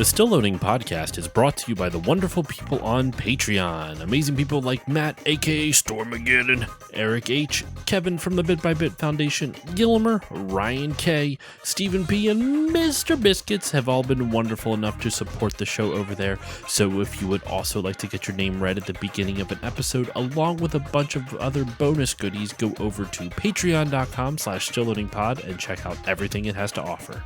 Still Loading podcast is brought to you by the wonderful people on Patreon. Amazing people like Matt, aka Stormageddon, Eric H., Kevin from the Bit by Bit Foundation, Gilmer, Ryan K., Stephen P., and Mr. Biscuits have all been wonderful enough to support the show over there. So if you would also like to get your name read at the beginning of an episode, along with a bunch of other bonus goodies, go over to patreon.com/stillloadingpod and check out everything it has to offer.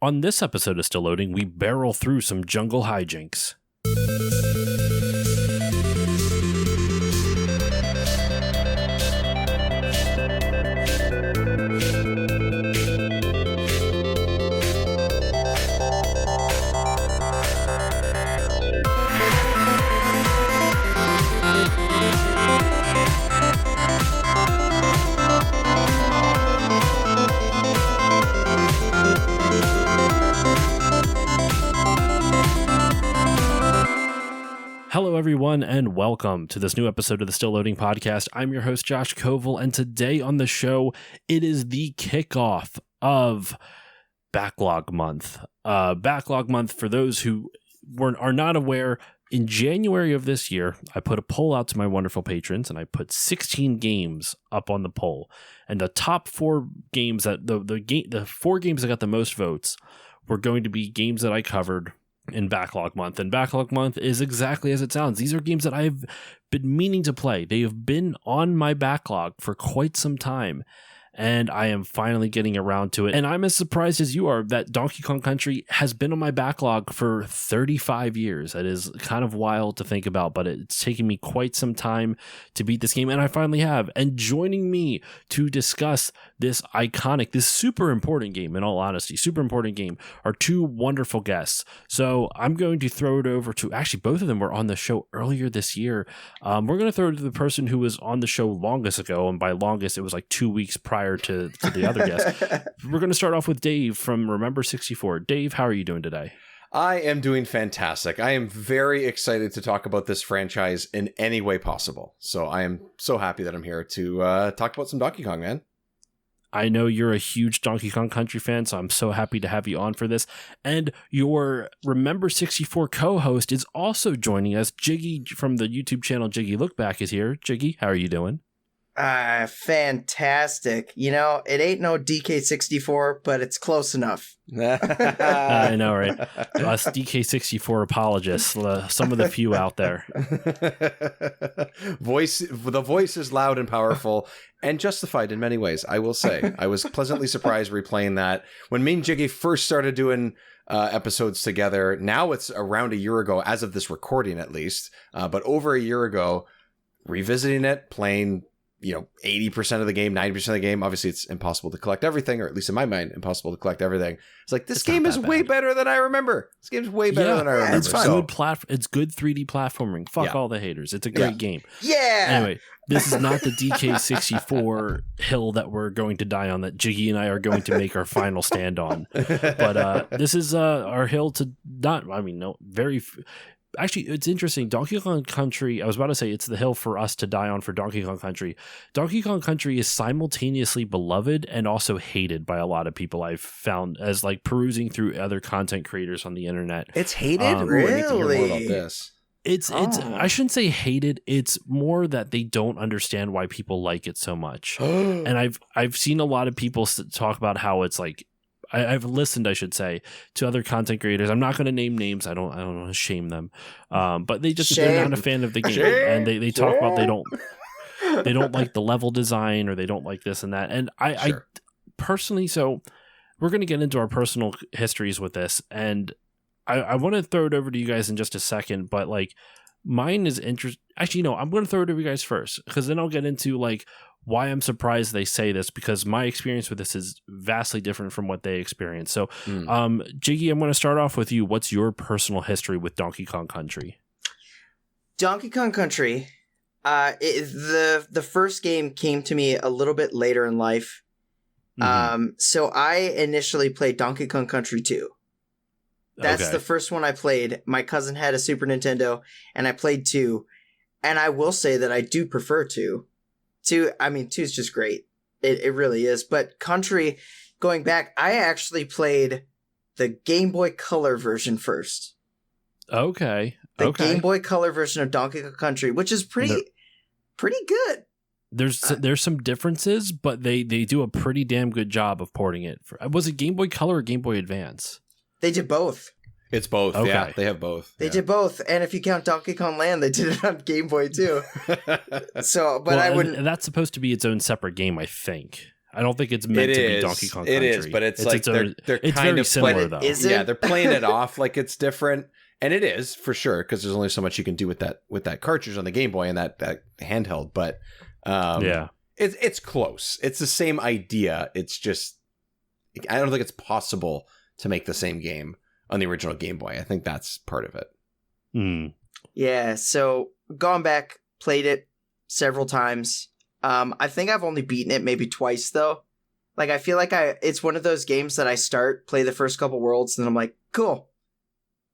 On this episode of Still Loading, we barrel through some jungle hijinks. Hello, everyone, and welcome to this new episode of the Still Loading podcast. I'm your host, Josh Koval, and today on the show, it is the kickoff of Backlog Month. Backlog Month, for those who are not aware, in January of this year, I put a poll out to my wonderful patrons, and I put 16 games up on the poll. And the top four games, the four games that got the most votes were going to be games that I covered in Backlog Month. And Backlog Month is exactly as it sounds. These are games that I've been meaning to play. They have been on my backlog for quite some time, and I am finally getting around to it. And I'm as surprised as you are that Donkey Kong Country has been on my backlog for 35 years. That is kind of wild to think about, but it's taken me quite some time to beat this game, and I finally have. And joining me to discuss this iconic, this super important game, in all honesty, super important game, are two wonderful guests. So I'm going to throw it over to, actually, both of them were on the show earlier this year. We're going to throw it to the person who was on the show longest ago, and by longest, it was like 2 weeks prior to the other guest. We're going to start off with Dave from Remember 64. Dave, how are you doing today? I am doing fantastic. I am very excited to talk about this franchise in any way possible. So I am so happy that I'm here to talk about some Donkey Kong, man. I know you're a huge Donkey Kong Country fan, so I'm so happy to have you on for this. And your Remember 64 co-host is also joining us. Jiggy from the YouTube channel Jiggylookback is here. Jiggy, how are you doing? Fantastic. You know, it ain't no DK64, but it's close enough. I know, right? Us DK64 apologists, some of the few out there. The voice is loud and powerful and justified in many ways, I will say. I was pleasantly surprised replaying that. When me and Jiggy first started doing episodes together, now it's around a year ago, as of this recording at least, but over a year ago, revisiting it, playing 80% of the game, 90% of the game. Obviously, it's impossible to collect everything, or at least in my mind, impossible to collect everything. It's like, this game is way better than I remember. This game's way better than I remember. It's fun. It's good 3D platforming. Fuck all the haters. It's a great game. Yeah. Anyway, this is not the DK64 hill that we're going to die on, that Jiggy and I are going to make our final stand on. But this is our hill to Actually, it's interesting. Donkey Kong Country, I was about to say it's the hill for us to die on for Donkey Kong Country. Donkey Kong Country is simultaneously beloved and also hated by a lot of people, I've found, as like perusing through other content creators on the internet. It's hated? Really? I need to hear more about this. It's I shouldn't say hated. It's more that they don't understand why people like it so much. And I've seen a lot of people talk about how it's like, I've listened, I should say, to other content creators. I'm not going to name names. I don't want to shame them. But they're not a fan of the game, and they talk about they don't like the level design, or they don't like this and that. And I personally, so we're going to get into our personal histories with this, and I want to throw it over to you guys in just a second. But like, mine is interesting. Actually, no, I'm going to throw it over to you guys first, because then I'll get into like why I'm surprised they say this, because my experience with this is vastly different from what they experience. So, Jiggy, I'm going to start off with you. What's your personal history with Donkey Kong Country? Donkey Kong Country The first game came to me a little bit later in life. So I initially played Donkey Kong Country 2. That's the first one I played. My cousin had a Super Nintendo, and I played 2. And I will say that I do prefer 2. 2 is just great. It really is. But Country, going back, I actually played the Game Boy Color version first. Okay. The Game Boy Color version of Donkey Kong Country, which is pretty good. There's some differences, but they do a pretty damn good job of porting it. Was it Game Boy Color or Game Boy Advance? They did both. It's both. Okay. Yeah, they have both. They did both, and if you count Donkey Kong Land, they did it on Game Boy too. I wouldn't. And that's supposed to be its own separate game, I think. I don't think it's meant to be Donkey Kong Country. It is, but it's like they're it's kind very of similar though. Is it? Yeah, they're playing it off like it's different, and it is for sure because there's only so much you can do with that cartridge on the Game Boy and that handheld. But it's close. It's the same idea. It's just I don't think it's possible to make the same game on the original Game Boy. I think that's part of it. Yeah, so gone back, played it several times. I think I've only beaten it maybe twice though. Like I feel like it's one of those games that I start, play the first couple worlds, and then I'm like, cool.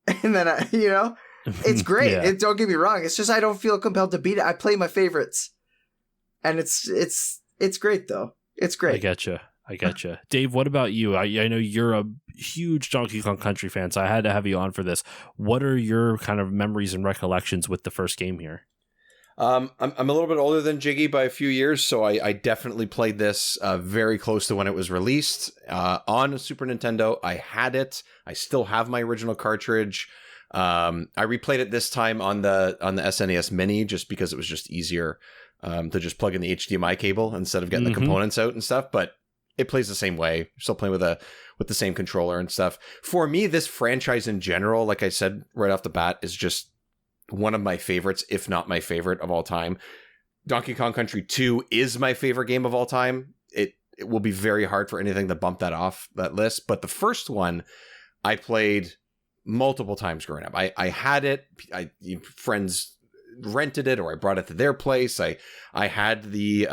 And then it's great. Yeah. Don't get me wrong. It's just I don't feel compelled to beat it. I play my favorites. And it's great though. It's great. I getcha. Dave, what about you? I know you're a huge Donkey Kong Country fan, so I had to have you on for this. What are your kind of memories and recollections with the first game here? I'm a little bit older than Jiggy by a few years, so I definitely played this very close to when it was released on a Super Nintendo. I had it. I still have my original cartridge. I replayed it this time on the SNES Mini just because it was just easier to just plug in the HDMI cable instead of getting the components out and stuff. But it plays the same way. You're still playing with the same controller and stuff. For me, this franchise in general, like I said right off the bat, is just one of my favorites, if not my favorite of all time. Donkey Kong Country 2 is my favorite game of all time. It will be very hard for anything to bump that off that list. But the first one I played multiple times growing up. I had it. Friends rented it or I brought it to their place. I had the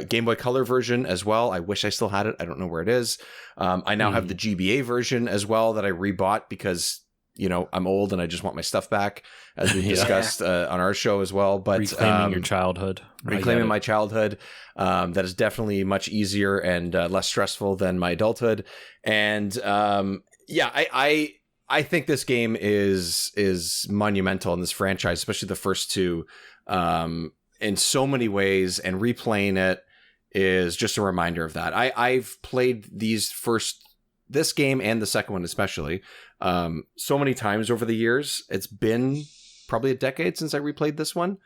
Game Boy Color version as well. I wish I still had it. I don't know where it is. I now have the GBA version as well that I rebought because I'm old and I just want my stuff back, as we discussed on our show as well. But reclaiming your childhood. Reclaiming my childhood. That is definitely much easier and less stressful than my adulthood. And I think this game is monumental in this franchise, especially the first two, in so many ways. And replaying it is just a reminder of that. I've played this game and the second one especially so many times over the years. It's been probably a decade since I replayed this one,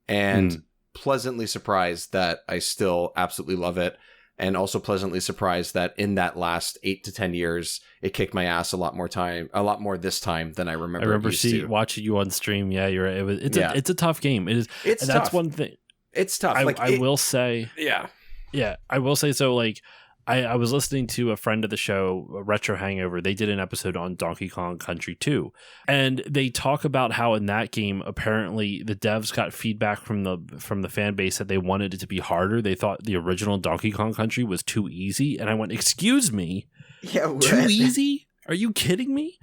and pleasantly surprised that I still absolutely love it, and also pleasantly surprised that in that last 8 to 10 years it kicked my ass a lot more this time than I remember watching you on stream. Yeah, you're right. It's a tough game. That's tough. One thing. It's tough. I will say. Yeah, I will say so. Like, I was listening to a friend of the show, Retro Hangover. They did an episode on Donkey Kong Country 2. And they talk about how in that game, apparently the devs got feedback from the fan base that they wanted it to be harder. They thought the original Donkey Kong Country was too easy. And I went, excuse me? Yeah, too easy? Are you kidding me?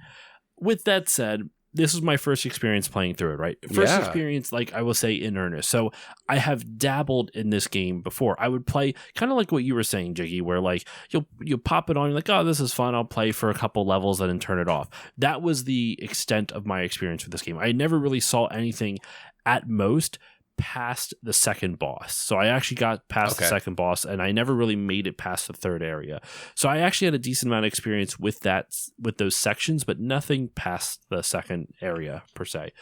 With that said, this was my first experience playing through it, right? First experience, like I will say, in earnest. So I have dabbled in this game before. I would play kind of like what you were saying, Jiggy, where like you'll pop it on, you're like, oh, this is fun. I'll play for a couple levels and then turn it off. That was the extent of my experience with this game. I never really saw anything at most past the second boss. So I actually got past the second boss, and I never really made it past the third area. So I actually had a decent amount of experience with those sections, but nothing past the second area per se.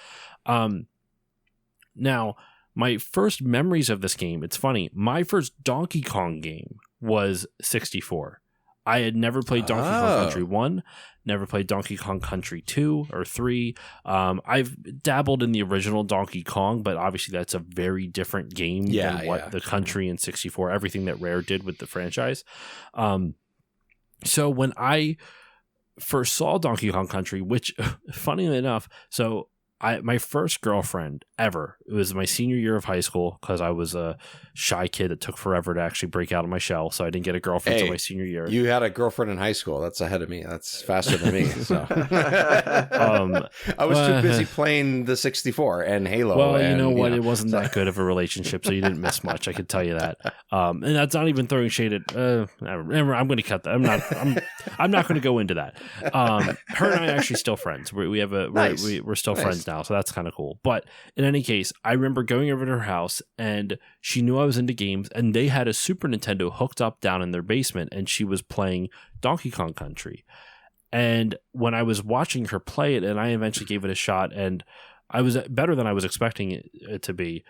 Now, my first memories of this game, it's funny, my first Donkey Kong game was 64. I had never played Donkey Kong Country 1, never played Donkey Kong Country 2 or 3. I've dabbled in the original Donkey Kong, but obviously that's a very different game than what the Country and 64, everything that Rare did with the franchise. So when I first saw Donkey Kong Country, which, funnily enough, so my first girlfriend ever, it was my senior year of high school, because I was a shy kid that took forever to actually break out of my shell, so I didn't get a girlfriend until my senior year. You had a girlfriend in high school. That's ahead of me. That's faster than me. So I was too busy playing the 64 and Halo. Well, you know what? It wasn't that good of a relationship, so you didn't miss much. I could tell you that. And that's not even throwing shade at. I'm going to cut that. I'm not going to go into that. Her and I are actually still friends. We have a nice. we're still friends now, so that's kind of cool. But in any case, I remember going over to her house, and she knew I was into games, and they had a Super Nintendo hooked up down in their basement, and she was playing Donkey Kong Country. And when I was watching her play it, and I eventually gave it a shot, and I was better than I was expecting it to be,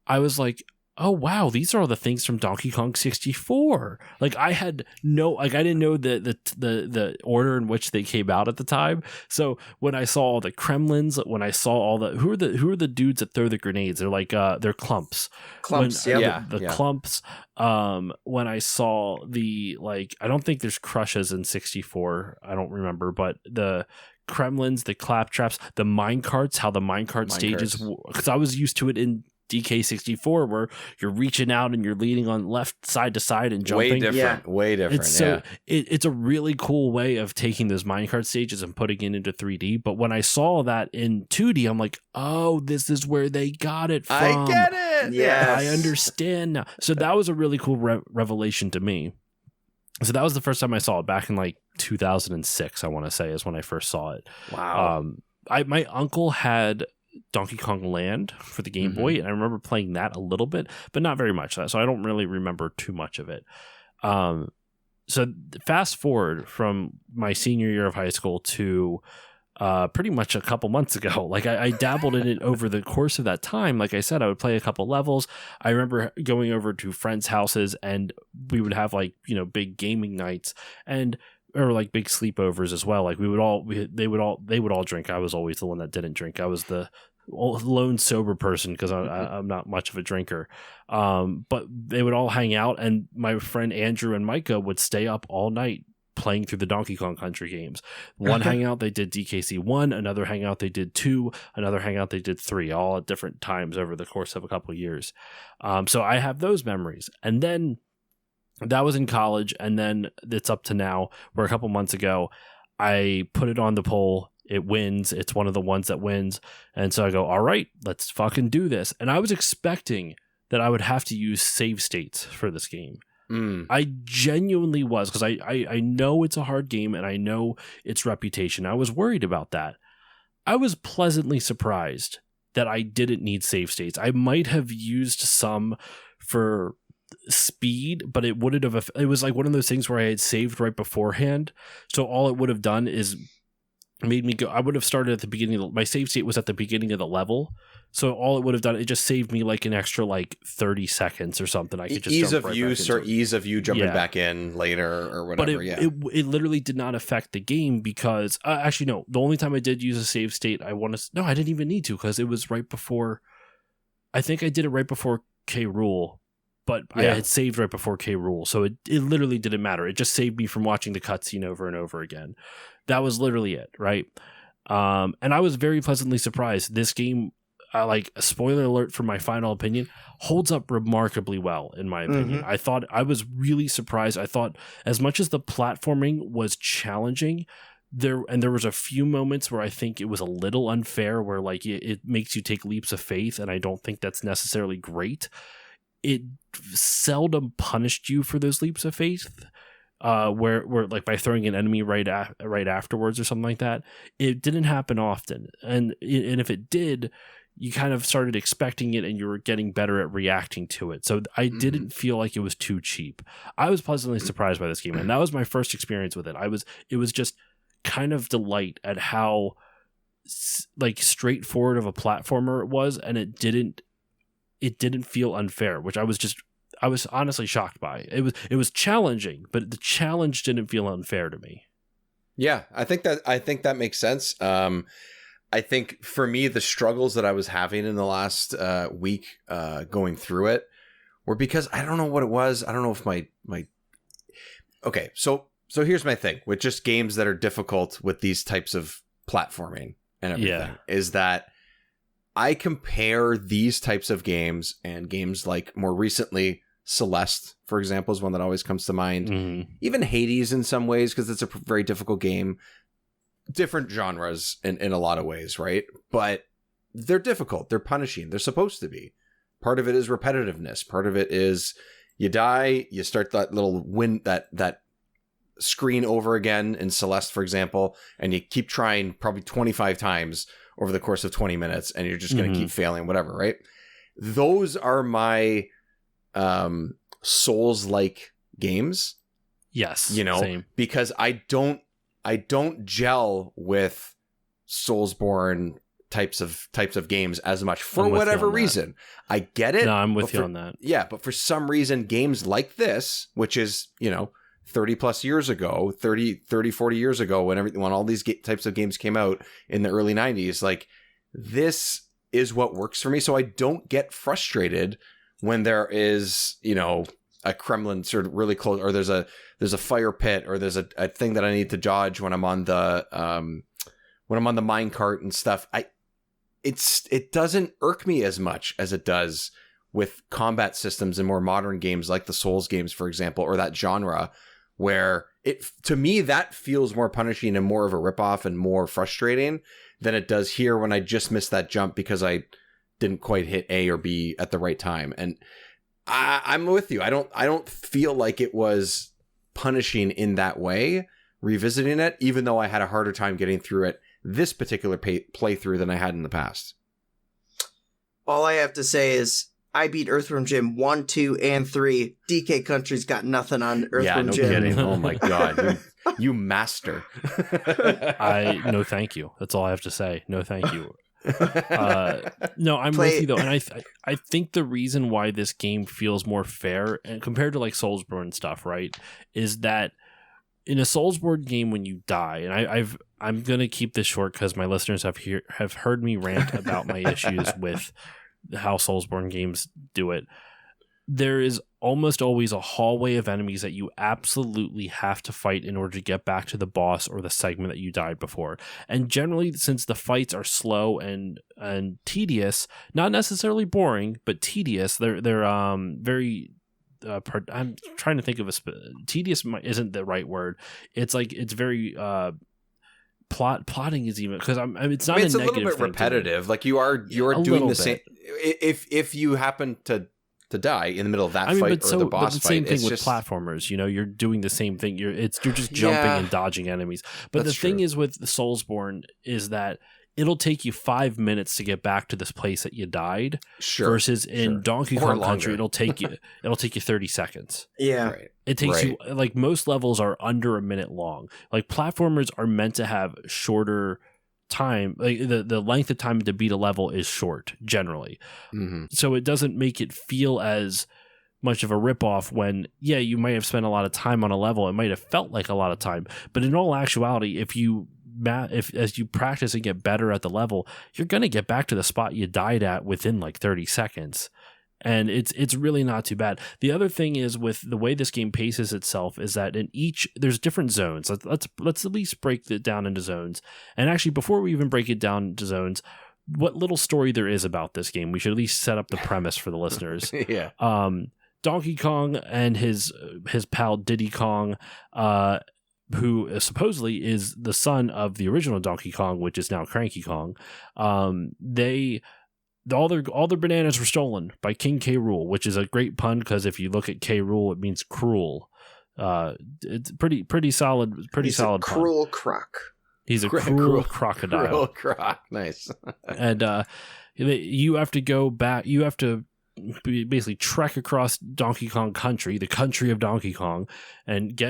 I was like, oh wow, these are all the things from Donkey Kong 64. Like I didn't know the order in which they came out at the time. So when I saw all the Kremlins, when I saw all the who are the dudes that throw the grenades? They're like they're clumps. Clumps, the clumps. When I saw the I don't think there's crushes in 64. I don't remember, but the Kremlins, the claptraps, the minecarts, how the minecart stages, because I was used to it in DK64 where you're reaching out and you're leaning on left side to side and jumping. Way different. It's a really cool way of taking those minecart stages and putting it into 3D. But when I saw that in 2D, I'm like, oh, this is where they got it from. I get it. Yeah, I understand now. So that was a really cool revelation to me. So that was the first time I saw it back in 2006, I want to say, is when I first saw it. Wow. My uncle had Donkey Kong Land for the Game Boy, and I remember playing that a little bit, but not very much. So I don't really remember too much of it. So fast forward from my senior year of high school to pretty much a couple months ago. I dabbled in it over the course of that time. Like I said, I would play a couple levels. I remember going over to friends' houses, and we would have big gaming nights or big sleepovers as well. They would all drink. I was always the one that didn't drink. I was the lone sober person because I'm not much of a drinker. But they would all hang out, and my friend Andrew and Micah would stay up all night playing through the Donkey Kong Country games. One hangout they did DKC 1, another hangout they did 2, another hangout they did 3, all at different times over the course of a couple of years. So I have those memories. And then that was in college, and then it's up to now, where a couple months ago, I put it on the poll. It wins. It's one of the ones that wins. And so I go, all right, let's fucking do this. And I was expecting that I would have to use save states for this game. I genuinely was, because I know it's a hard game, and I know its reputation. I was worried about that. I was pleasantly surprised that I didn't need save states. I might have used some for speed, but it wouldn't have. It was like one of those things where I had saved right beforehand, so all it would have done is made me go. I would have started at the beginning. My save state was at the beginning of the level, so all it would have done, it just saved me an extra 30 seconds or something. I could just ease of use or ease of you jumping back in later or whatever. But it literally did not affect the game, because actually no, the only time I did use a save state, I didn't even need to, because it was right before. I think I did it right before K Rool. But I had saved right before K Rool, so it literally didn't matter. It just saved me from watching the cutscene over and over again. That was literally it, right? And I was very pleasantly surprised. This game, spoiler alert for my final opinion, holds up remarkably well, in my opinion. I was really surprised. I thought, as much as the platforming was challenging, there was a few moments where I think it was a little unfair, where it makes you take leaps of faith, and I don't think that's necessarily great. It seldom punished you for those leaps of faith, where by throwing an enemy right afterwards or something like that. It didn't happen often, and if it did, you kind of started expecting it, and you were getting better at reacting to it. So I didn't feel like it was too cheap. I was pleasantly surprised by this game, and that was my first experience with it. It was just kind of delight at how straightforward of a platformer it was, and it didn't feel unfair, which I was honestly shocked by. It was challenging, but the challenge didn't feel unfair to me. Yeah, I think that makes sense. I think for me, the struggles that I was having in the last week going through it were because I don't know what it was. I don't know if my okay. So here's my thing with just games that are difficult with these types of platforming and everything is that I compare these types of games and games like more recently Celeste, for example, is one that always comes to mind. Mm-hmm. Even Hades in some ways, because it's a very difficult game. Different genres in a lot of ways, right? But they're difficult. They're punishing. They're supposed to be. Part of it is repetitiveness. Part of it is you die, you start that little that screen over again in Celeste, for example, and you keep trying probably 25 times over the course of 20 minutes, and you're just going to keep failing, whatever, right? Those are my Souls-like games. Yes, same. Because I don't gel with Soulsborne types of games as much for whatever reason. I get it. No, I'm with you on that. Yeah, but for some reason, games like this, which is, 30 plus years ago, 30, 40 years ago, when all these types of games came out in the early 90s, like, this is what works for me. So I don't get frustrated when there is, a Kremlin sort of really close, or there's a fire pit, or there's a thing that I need to dodge when I'm on the mine cart and stuff. It doesn't irk me as much as it does with combat systems in more modern games like the Souls games, for example, or that genre, where to me that feels more punishing and more of a ripoff and more frustrating than it does here when I just missed that jump because I didn't quite hit A or B at the right time. And I'm with you. I don't feel like it was punishing in that way, revisiting it, even though I had a harder time getting through it this particular playthrough than I had in the past. All I have to say is I beat Earthworm Jim 1, 2, and 3. DK Country's got nothing on Earthworm Jim. Kidding. Oh my God. You master. No, thank you. That's all I have to say. No, thank you. No, I'm with you though, and I think the reason why this game feels more fair and compared to like Soulsborne stuff, right, is that in a Soulsborne game when you die, and I'm gonna keep this short because my listeners have heard me rant about my issues with how Soulsborne games do it. There is almost always a hallway of enemies that you absolutely have to fight in order to get back to the boss or the segment that you died before. And generally, since the fights are slow and tedious, not necessarily boring, but tedious, they're very. I'm trying to think of tedious isn't the right word. It's like it's very. Plotting is even because it's not. It's a little bit repetitive. Like you are doing the same. If you happen to die in the middle of that fight or the boss fight, but the same thing with platformers. You're doing the same thing. You're just jumping and dodging enemies. But the thing is with Soulsborne is that it'll take you 5 minutes to get back to this place that you died. Sure. Versus in Donkey Kong Country, it'll take you 30 seconds. Yeah. Right. It takes you, like, most levels are under a minute long. Like, platformers are meant to have shorter time. Like, the length of time to beat a level is short, generally. Mm-hmm. So it doesn't make it feel as much of a ripoff when, you might have spent a lot of time on a level. It might have felt like a lot of time. But in all actuality, as you practice and get better at the level, you're going to get back to the spot you died at within like 30 seconds. And it's really not too bad. The other thing is with the way this game paces itself is that there's different zones. Let's at least break it down into zones. And actually, before we even break it down into zones, what little story there is about this game, we should at least set up the premise for the listeners. Yeah. Donkey Kong and his pal Diddy Kong, who supposedly is the son of the original Donkey Kong, which is now Cranky Kong. All their bananas were stolen by King K. Rool, which is a great pun because if you look at K. Rool, it means cruel. It's pretty solid. He's a cruel croc. He's a cruel crocodile. Cruel croc. Nice. And you have to go back. You have to basically trek across Donkey Kong Country, the country of Donkey Kong, and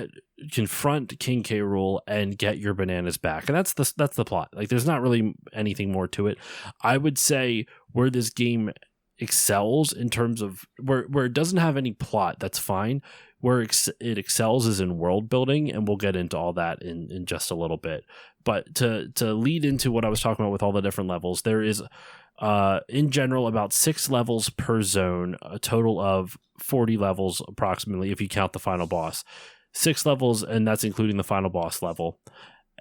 confront King K. Rool and get your bananas back. And that's the plot. Like, there's not really anything more to it. I would say where this game excels in terms of where it doesn't have any plot, that's fine. Where it excels is in world building, and we'll get into all that in just a little bit. But to lead into what I was talking about with all the different levels, there is in general about 6 levels per zone, a total of 40 levels approximately if you count the final boss. 6 levels, and that's including the final boss level.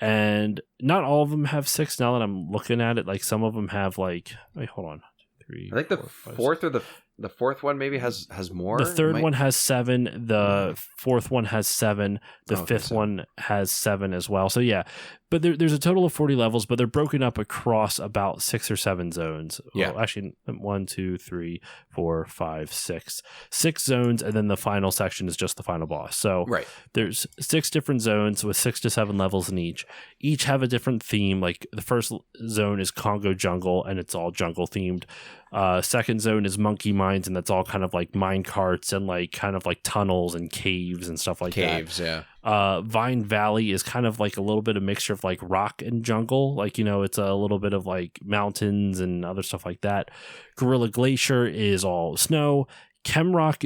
And not all of them have 6 now that I'm looking at it. Like some of them have like, wait, hold on. 3, I think the fourth or the fourth one maybe has more. The third one has 7. The fourth one has 7. The fifth one has 7 as well. So yeah, but there's a total of 40 levels, but they're broken up across about 6 or 7 zones. Yeah, well, actually 1, 2, 3, 4, 5, 6 zones, and then the final section is just the final boss. So there's 6 different zones with 6 to 7 levels in each. Each have a different theme. Like the first zone is Congo Jungle, and it's all jungle themed. Second zone is Monkey Mines, and that's all kind of like mine carts and like kind of like tunnels and caves and stuff like that. Caves, yeah. Vine Valley is kind of like a little bit of mixture of like rock and jungle. Like, you know, it's a little bit of like mountains and other stuff like that. Gorilla Glacier is all snow. Kremrock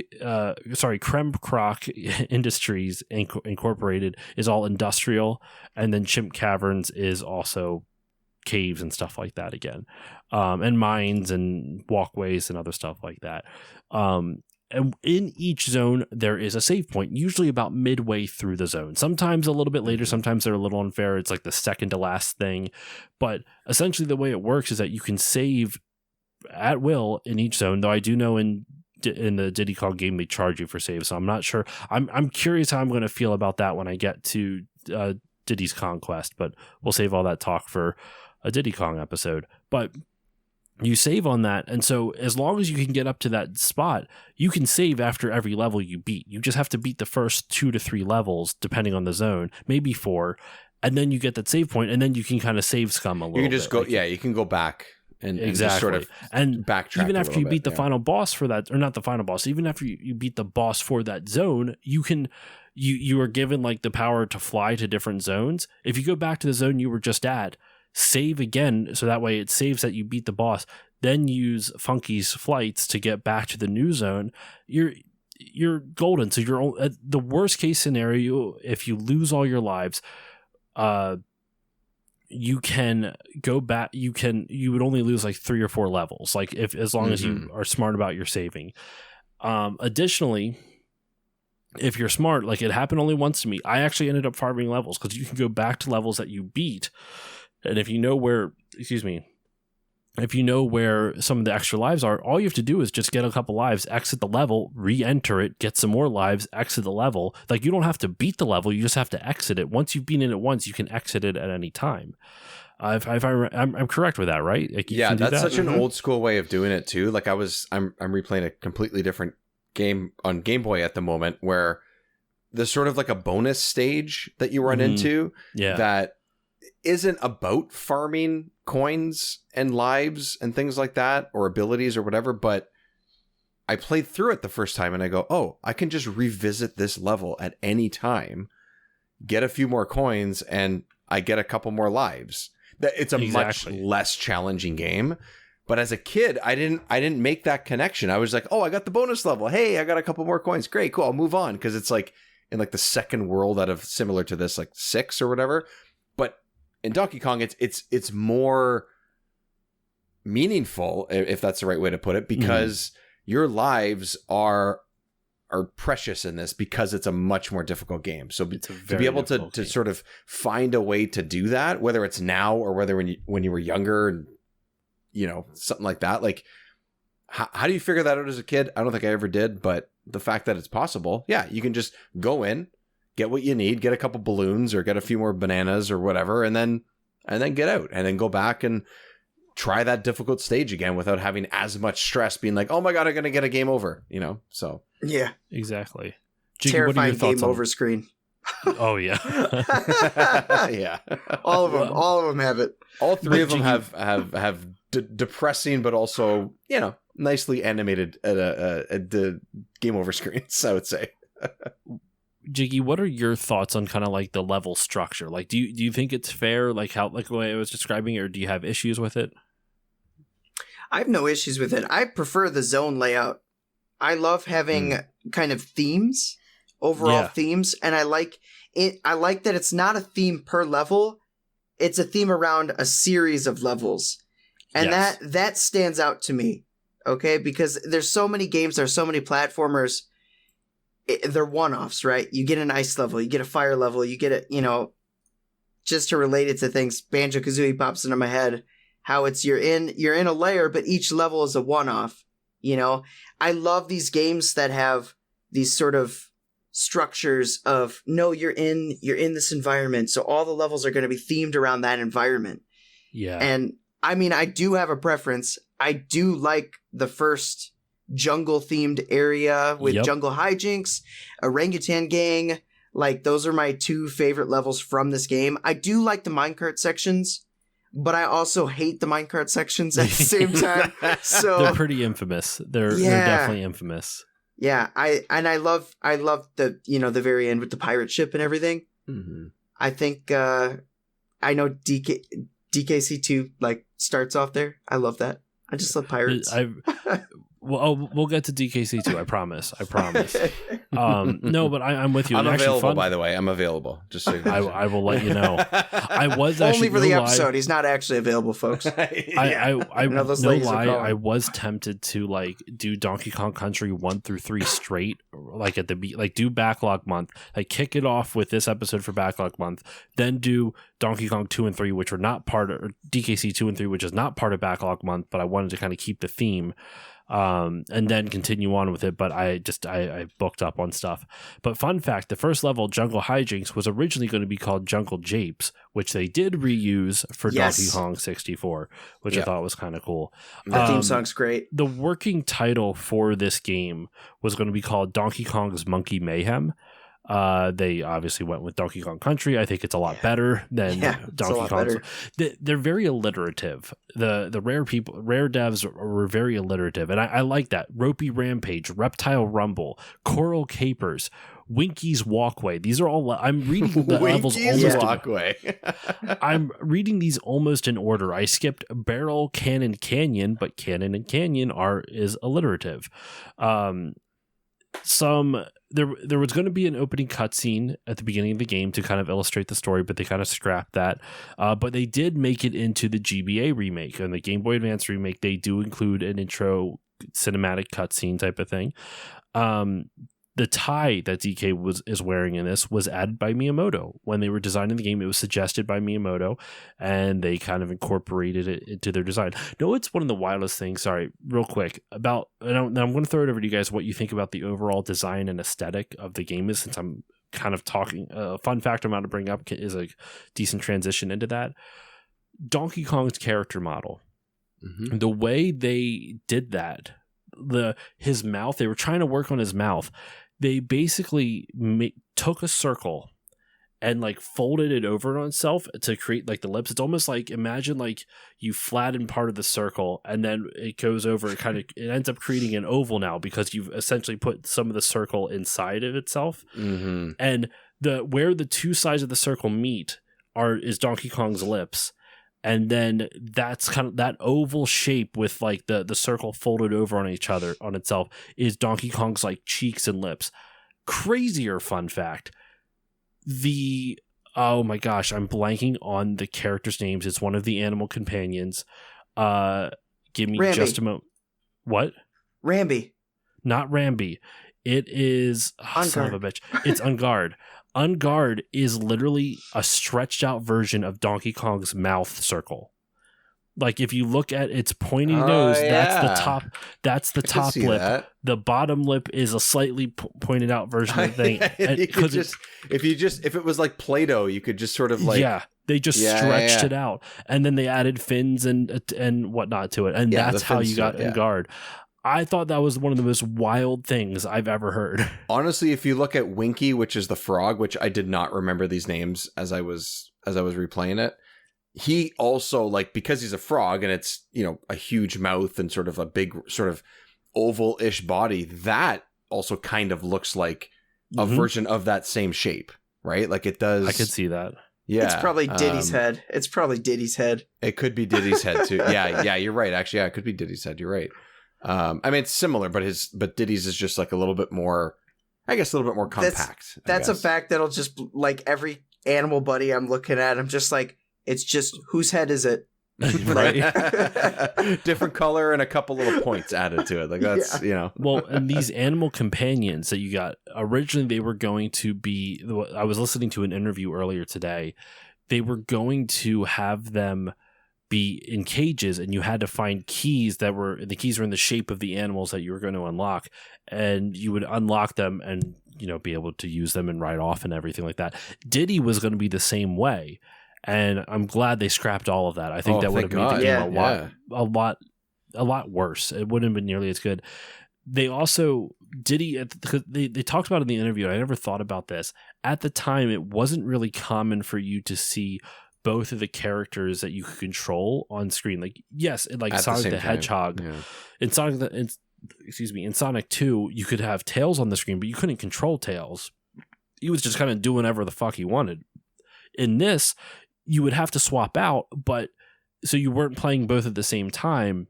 Industries Incorporated is all industrial. And then Chimp Caverns is also caves and stuff like that again. And mines and walkways and other stuff like that. And in each zone, there is a save point, usually about midway through the zone. Sometimes a little bit later, sometimes they're a little unfair. It's like the second to last thing. But essentially the way it works is that you can save at will in each zone, though I do know in the Diddy Kong game they charge you for saves, so I'm not sure. I'm curious how I'm going to feel about that when I get to Diddy's Conquest, but we'll save all that talk for a Diddy Kong episode. But you save on that, and so as long as you can get up to that spot, you can save after every level you beat. You just have to beat the first 2 to 3 levels, depending on the zone, maybe 4, and then you get that save point, and then you can kind of save scum a little bit. You can just go, like, you can go back and just sort of backtrack. Even after you beat the final boss for that, or not the final boss, even after you beat the boss for that zone, you are given like the power to fly to different zones. If you go back to the zone you were just at, save again, so that way it saves that you beat the boss, then use Funky's flights to get back to the new zone. You're golden. So you're the worst case scenario, if you lose all your lives, you can go back. You would only lose like 3 or 4 levels, like as long as you are smart about your saving. Additionally, if you're smart, like it happened only once to me, I actually ended up farming levels because you can go back to levels that you beat. And if you know where some of the extra lives are, all you have to do is just get a couple lives, exit the level, re-enter it, get some more lives, exit the level. Like, you don't have to beat the level, you just have to exit it. Once you've been in it once, you can exit it at any time. I'm correct with that, right? Like, yeah, that's such an old school way of doing it too. Like I'm replaying a completely different game on Game Boy at the moment, where there's sort of like a bonus stage that you run into that isn't about farming coins and lives and things like that, or abilities or whatever, but I played through it the first time and I go, oh, I can just revisit this level at any time, get a few more coins, and I get a couple more lives. It's a much less challenging game. But as a kid, I didn't make that connection. I was like, oh, I got the bonus level. Hey, I got a couple more coins. Great, cool. I'll move on. Because it's like in like the second world out of similar to this, like 6 or whatever. But in Donkey Kong, it's more meaningful, if that's the right way to put it, because your lives are precious in this, because it's a much more difficult game. So to be able to sort of find a way to do that, whether it's now or whether when you were younger, and you know, something like that, like how do you figure that out as a kid? I don't think I ever did, but the fact that it's possible, yeah, you can just go in, get what you need, get a couple balloons or get a few more bananas or whatever, and then get out and then go back and try that difficult stage again without having as much stress, being like, oh my God, I'm going to get a game over, you know? So yeah, exactly. Jiggy, terrifying game over screen. Oh yeah. Yeah. All of them have it. All 3 of them have depressing, but also, you know, nicely animated at the game over screens, I would say. Jiggy, what are your thoughts on kind of like the level structure? Like, do you think it's fair, like how, like the way I was describing it, or do you have issues with it? I have no issues with it. I prefer the zone layout. I love having kind of themes, overall themes, and I like it. I like that it's not a theme per level. It's a theme around a series of levels. And that stands out to me. Okay, because there's so many games, there's so many platformers. They're one-offs, right? You get an ice level, you get a fire level, you get a, you know, just to relate it to things, Banjo-Kazooie pops into my head. How it's you're in a layer, but each level is a one-off. You know, I love these games that have these sort of structures of no, you're in this environment, so all the levels are going to be themed around that environment. Yeah, and I mean, I do have a preference. I do like the first jungle-themed area with jungle hijinks, orangutan gang. Like, those are my two favorite levels from this game. I do like the minecart sections, but I also hate the minecart sections at the same time. So they're pretty infamous. They're definitely infamous. Yeah, I love the the very end with the pirate ship and everything. Mm-hmm. I think I know DKC2 like starts off there. I love that. I just love pirates. We'll get to DKC too. I promise. No, but I'm with you. I'm available, by the way. I'm available. Just so I will let you know. I was actually only for the episode. He's not actually available, folks. I no lie. I was tempted to like do Donkey Kong Country 1 through 3 straight, like at the like do backlog month, like kick it off with this episode for backlog month, then do Donkey Kong 2 and 3, which were not part of DKC 2 and 3, which is not part of backlog month, but I wanted to kind of keep the theme. And then continue on with it, but I booked up on stuff. But fun fact, the first level, Jungle Hijinks, was originally going to be called Jungle Japes, which they did reuse for Donkey Kong 64, which I thought was kind of cool. The theme song's great. The working title for this game was going to be called Donkey Kong's Monkey Mayhem. They obviously went with Donkey Kong Country. I think it's a lot better than Donkey Kong. They're very alliterative. The rare devs were very alliterative, and I like that. Ropey Rampage, Reptile Rumble, Coral Capers, Winky's Walkway. These are all. I'm reading the levels almost. Walkway. I'm reading these almost in order. I skipped Barrel, Cannon, Canyon, but Cannon and Canyon is alliterative. There was going to be an opening cutscene at the beginning of the game to kind of illustrate the story, but they kind of scrapped that. But they did make it into the GBA remake and the Game Boy Advance remake. They do include an intro cinematic cutscene type of thing. The tie that DK is wearing in this was added by Miyamoto. When they were designing the game, it was suggested by Miyamoto, and they kind of incorporated it into their design. No, it's one of the wildest things, sorry, real quick, and I'm going to throw it over to you guys, what you think about the overall design and aesthetic of the game is, since I'm kind of talking. A fun fact I'm about to bring up is a decent transition into that. Donkey Kong's character model. Mm-hmm. The way they did that, his mouth, they were trying to work on his mouth. They basically took a circle and like folded it over on itself to create like the lips. It's almost like, imagine like you flatten part of the circle and then it goes over. It ends up creating an oval now because you've essentially put some of the circle inside of itself. Mm-hmm. And where the two sides of the circle meet is Donkey Kong's lips. And then that's kind of that oval shape with like the circle folded over on itself is Donkey Kong's like cheeks and lips. Crazier fun fact. Oh my gosh, I'm blanking on the characters' names. It's one of the animal companions. Give me Rambi. Just a moment. What? Rambi. Not Rambi. It is son of a bitch. It's Ungard. Ungard is literally a stretched out version of Donkey Kong's mouth circle. Like if you look at its pointy nose, that's the top. That's the top lip. That. The bottom lip is a slightly pointed out version of the thing. If it was like Play-Doh, you could just sort of like they just stretched it out, and then they added fins and whatnot to it, and that's how you got Ungard. I thought that was one of the most wild things I've ever heard. Honestly, if you look at Winky, which is the frog, which I did not remember these names as I was replaying it, he also, like, because he's a frog and it's, a huge mouth and sort of a big sort of oval-ish body, that also kind of looks like a version of that same shape, right? Like it does. I could see that. Yeah. It's probably Diddy's head. It's probably Diddy's head. It could be Diddy's head too. Yeah, you're right. Actually, it could be Diddy's head. You're right. I mean, it's similar, but Diddy's is just like a little bit more, I guess, a little bit more compact. That's a fact that'll just, like, every animal buddy I'm looking at, I'm just like, it's just, whose head is it? Right. Different color and a couple little points added to it. Like that's, Well, and these animal companions that you got, originally they were going to be, I was listening to an interview earlier today. they were going to have them be in cages, and you had to find keys that were in the shape of the animals that you were going to unlock, and you would unlock them and be able to use them and ride off and everything like that. Diddy was going to be the same way, and I'm glad they scrapped all of that. I think that would have made the game a lot worse. It wouldn't have been nearly as good. They also Diddy, they talked about it in the interview. I never thought about this at the time. It wasn't really common for you to see both of the characters that you could control on screen. Like, yes, like Sonic the Hedgehog, in Sonic 2, you could have Tails on the screen, but you couldn't control Tails. He was just kind of doing whatever the fuck he wanted. In this, you would have to swap out, but so you weren't playing both at the same time.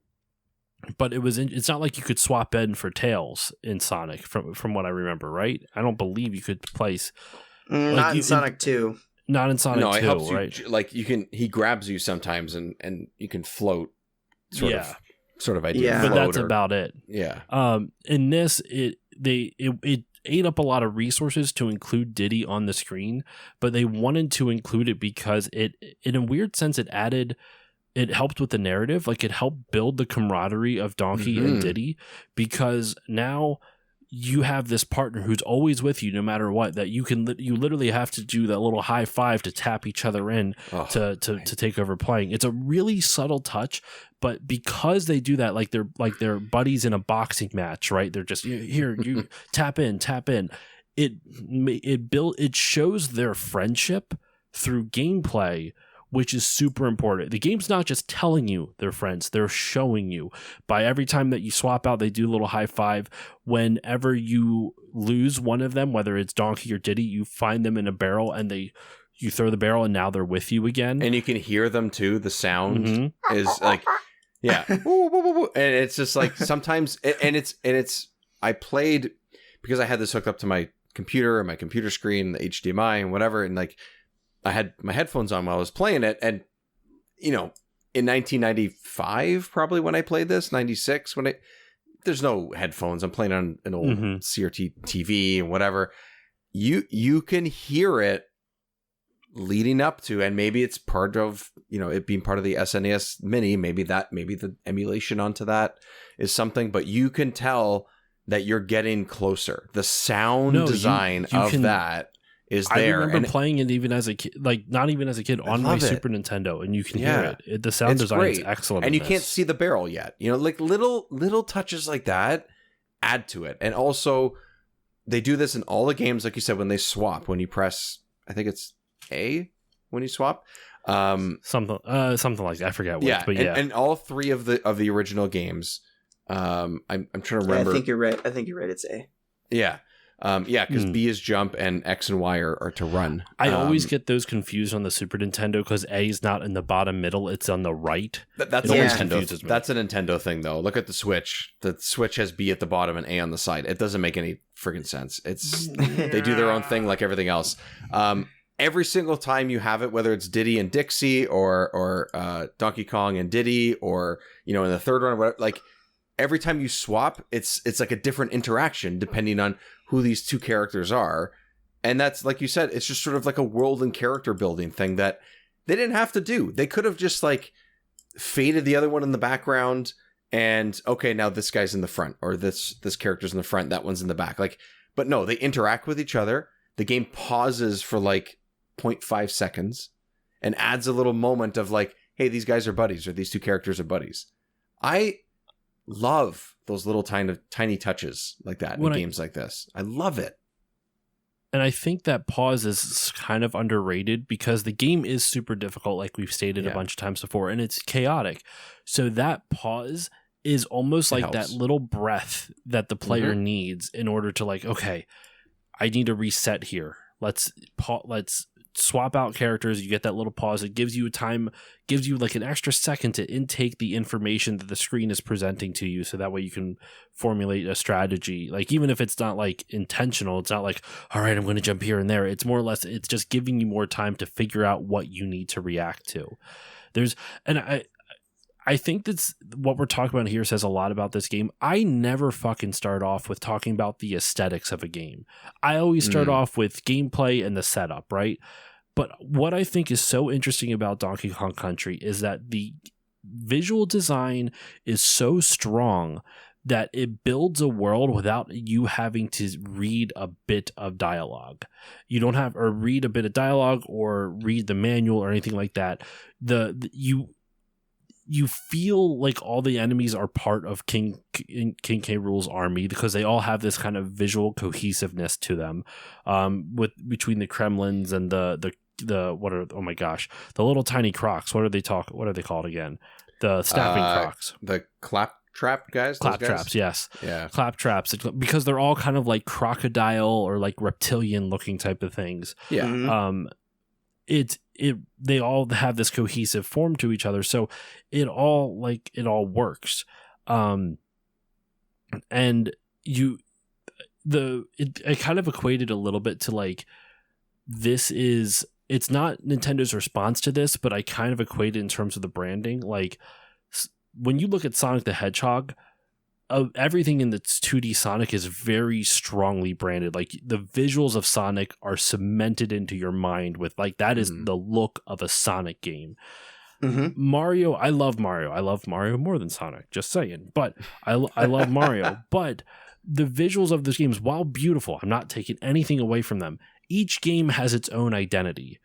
But it's not like you could swap in for Tails in Sonic from what I remember, right? I don't believe you could place not in Sonic 2. Not in Sonic 2, it helps right? You, like he grabs you sometimes and you can float sort of idea. Yeah. But that's about it. Yeah. In this, it ate up a lot of resources to include Diddy on the screen, but they wanted to include it because it, in a weird sense, it helped with the narrative. Like, it helped build the camaraderie of Donkey and Diddy, because now you have this partner who's always with you no matter what, that you literally have to do that little high five to tap each other in to take over playing. It's a really subtle touch, but because they do that, like they're buddies in a boxing match, right? They're just, here, you tap in. It shows their friendship through gameplay, which is super important. The game's not just telling you they're friends, they're showing you. By every time that you swap out, they do a little high five. Whenever you lose one of them, whether it's Donkey or Diddy, you find them in a barrel and you throw the barrel and now they're with you again. And you can hear them too. The sound is like, yeah. And it's just like sometimes, and it's, I played because I had this hooked up to my computer and my computer screen, the HDMI and whatever. And like, I had my headphones on while I was playing it, and in 1995, probably when I played this, 96, there's no headphones. I'm playing on an old CRT TV and whatever. You can hear it leading up to, and maybe it's part of it being part of the SNES Mini. Maybe the emulation onto that is something, but you can tell that you're getting closer. The sound design of that is there. I remember playing it even as a kid, like not even as a kid, on my Super Nintendo, and you can hear it. The sound design is excellent, and you can't see the barrel yet. Like little touches like that add to it. And also, they do this in all the games, like you said, when they swap. When you press, I think it's A when you swap. Something like that. I forget which, but and all three of the original games. I'm trying to remember. I think you're right. It's A. Yeah. Because B is jump and X and Y are to run. I always get those confused on the Super Nintendo because A is not in the bottom middle; it's on the right. That's a Nintendo thing, though. Look at the Switch. The Switch has B at the bottom and A on the side. It doesn't make any freaking sense. They do their own thing like everything else. Every single time you have it, whether it's Diddy and Dixie or Donkey Kong and Diddy, or in the third one, whatever, like every time you swap, it's like a different interaction depending on who these two characters are. And that's, like you said, it's just sort of like a world and character building thing that they didn't have to do. They could have just like faded the other one in the background and, okay, now this guy's in the front, or this character's in the front, that one's in the back. Like, but no, they interact with each other. The game pauses for like 0.5 seconds and adds a little moment of like, hey, these guys are buddies, or these two characters are buddies. I love those little tiny touches like that in games like this. I love it. And I think that pause is kind of underrated because the game is super difficult, like we've stated a bunch of times before, and it's chaotic. So that pause is almost like that little breath that the player needs in order to like, okay, I need to reset here. Let's swap out characters. You get that little pause. It gives you gives you like an extra second to intake the information that the screen is presenting to you, so that way you can formulate a strategy. Like, even if it's not like intentional, it's not like, all right, I'm going to jump here and there. It's more or less, it's just giving you more time to figure out what you need to react to. I think that's what we're talking about here says a lot about this game. I never fucking start off with talking about the aesthetics of a game. I always start off with gameplay and the setup, right? But what I think is so interesting about Donkey Kong Country is that the visual design is so strong that it builds a world without you having to read a bit of dialogue. You don't have or read a bit of dialogue or read the manual or anything like that. You feel like all the enemies are part of King K. Rool's army because they all have this kind of visual cohesiveness to them, between the Kremlins and the little tiny crocs. What are they called again? The snapping crocs. The claptrap guys. Claptraps, yes. Yeah, claptraps, because they're all kind of like crocodile or like reptilian looking type of things. Yeah. Mm-hmm. They all have this cohesive form to each other, so it all works. And I kind of equated a little bit to like, it's not Nintendo's response to this, but I kind of equated in terms of the branding. Like when you look at Sonic the Hedgehog, everything in the 2D Sonic is very strongly branded. Like the visuals of Sonic are cemented into your mind with like, that is the look of a Sonic game. Mm-hmm. Mario, I love Mario. I love Mario more than Sonic, just saying. But I love Mario. But the visuals of those games, while beautiful, I'm not taking anything away from them. Each game has its own identity.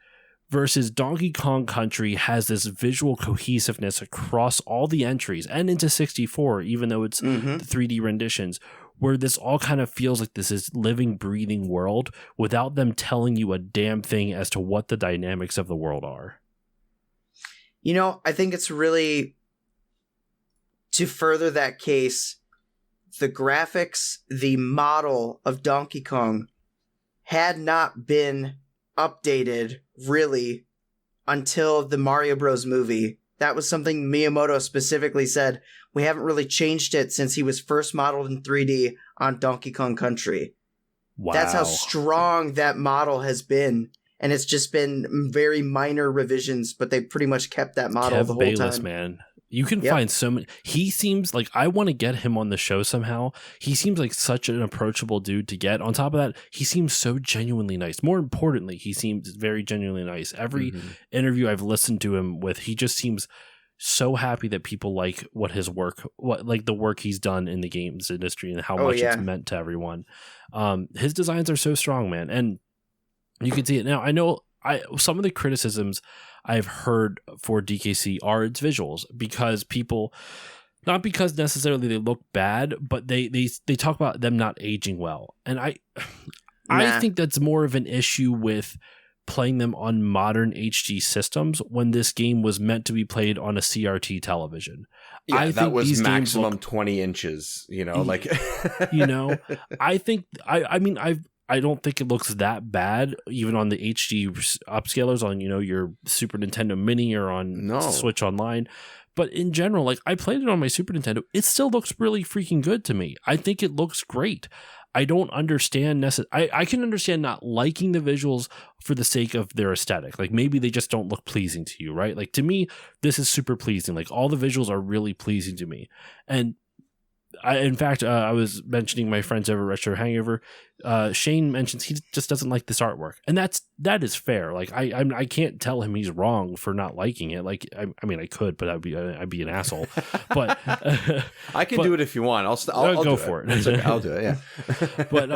Versus Donkey Kong Country has this visual cohesiveness across all the entries and into 64, even though it's the 3D renditions, where this all kind of feels like this is living, breathing world without them telling you a damn thing as to what the dynamics of the world are. You know, I think it's really, to further that case, the graphics, the model of Donkey Kong had not been updated really until the Mario Bros. Movie. That was something Miyamoto specifically said. We haven't really changed it since he was first modeled in 3D on Donkey Kong Country. Wow. That's how strong that model has been. And it's just been very minor revisions, but they pretty much kept that model the whole Bayless, time. Man. You can find so many. He seems like, I want to get him on the show somehow. He seems like such an approachable dude to get. On top of that, he seems so genuinely nice. More importantly, he seems very genuinely nice. Every interview I've listened to him with, he just seems so happy that people like the work he's done in the games industry and how much it's meant to everyone. His designs are so strong, man. And you can see it now. I know some of the criticisms I've heard for DKC are its visuals, because people, not because necessarily they look bad, but they talk about them not aging well. And I think that's more of an issue with playing them on modern HD systems when this game was meant to be played on a CRT television. Yeah, I that think was these maximum games 20 inches, like I think I don't think it looks that bad, even on the HD upscalers on, your Super Nintendo Mini or on Switch Online. But in general, like, I played it on my Super Nintendo. It still looks really freaking good to me. I think it looks great. I don't understand I can understand not liking the visuals for the sake of their aesthetic. Like, maybe they just don't look pleasing to you, right? Like, to me, this is super pleasing. Like, all the visuals are really pleasing to me. And in fact, I was mentioning my friends over Retro Hangover. Shane mentions he just doesn't like this artwork, and that is fair. Like, I can't tell him he's wrong for not liking it. Like, I mean, I could, but I'd be an asshole. But I can do it if you want. I'll go do for it. It's okay. I'll do it. Yeah. But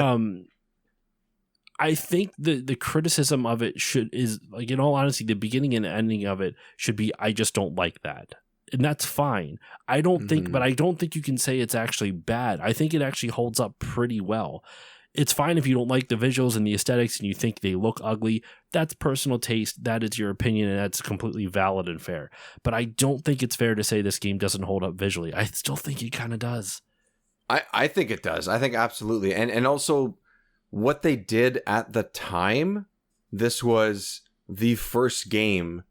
I think the criticism of it is like, in all honesty, the beginning and ending of it should be, I just don't like that. And that's fine. I don't think you can say it's actually bad. I think it actually holds up pretty well. It's fine if you don't like the visuals and the aesthetics and you think they look ugly. That's personal taste. That is your opinion, and that's completely valid and fair. But I don't think it's fair to say this game doesn't hold up visually. I still think it kind of does. I think it does. I think absolutely. And also what they did at the time, this was the first game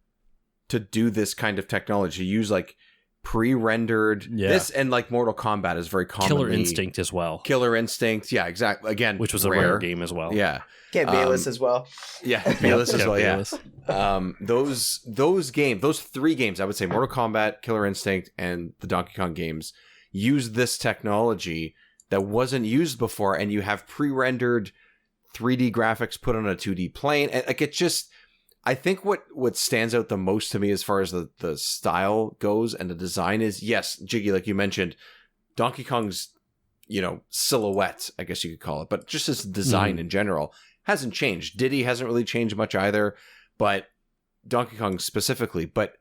to do this kind of technology, use like pre-rendered this, and like Mortal Kombat is very common. Killer Instinct as well. Killer Instinct, yeah, exactly. Again, which was a rare game as well. Yeah, Bayless as well. Yeah, Bayless as well. Bayless. Yeah, those games, those three games, I would say Mortal Kombat, Killer Instinct, and the Donkey Kong games use this technology that wasn't used before, and you have pre-rendered 3D graphics put on a 2D plane, and like, it just, I think what stands out the most to me as far as the style goes and the design is, yes, Jiggy, like you mentioned, Donkey Kong's, silhouette, I guess you could call it, but just his design in general hasn't changed. Diddy hasn't really changed much either, but Donkey Kong specifically. But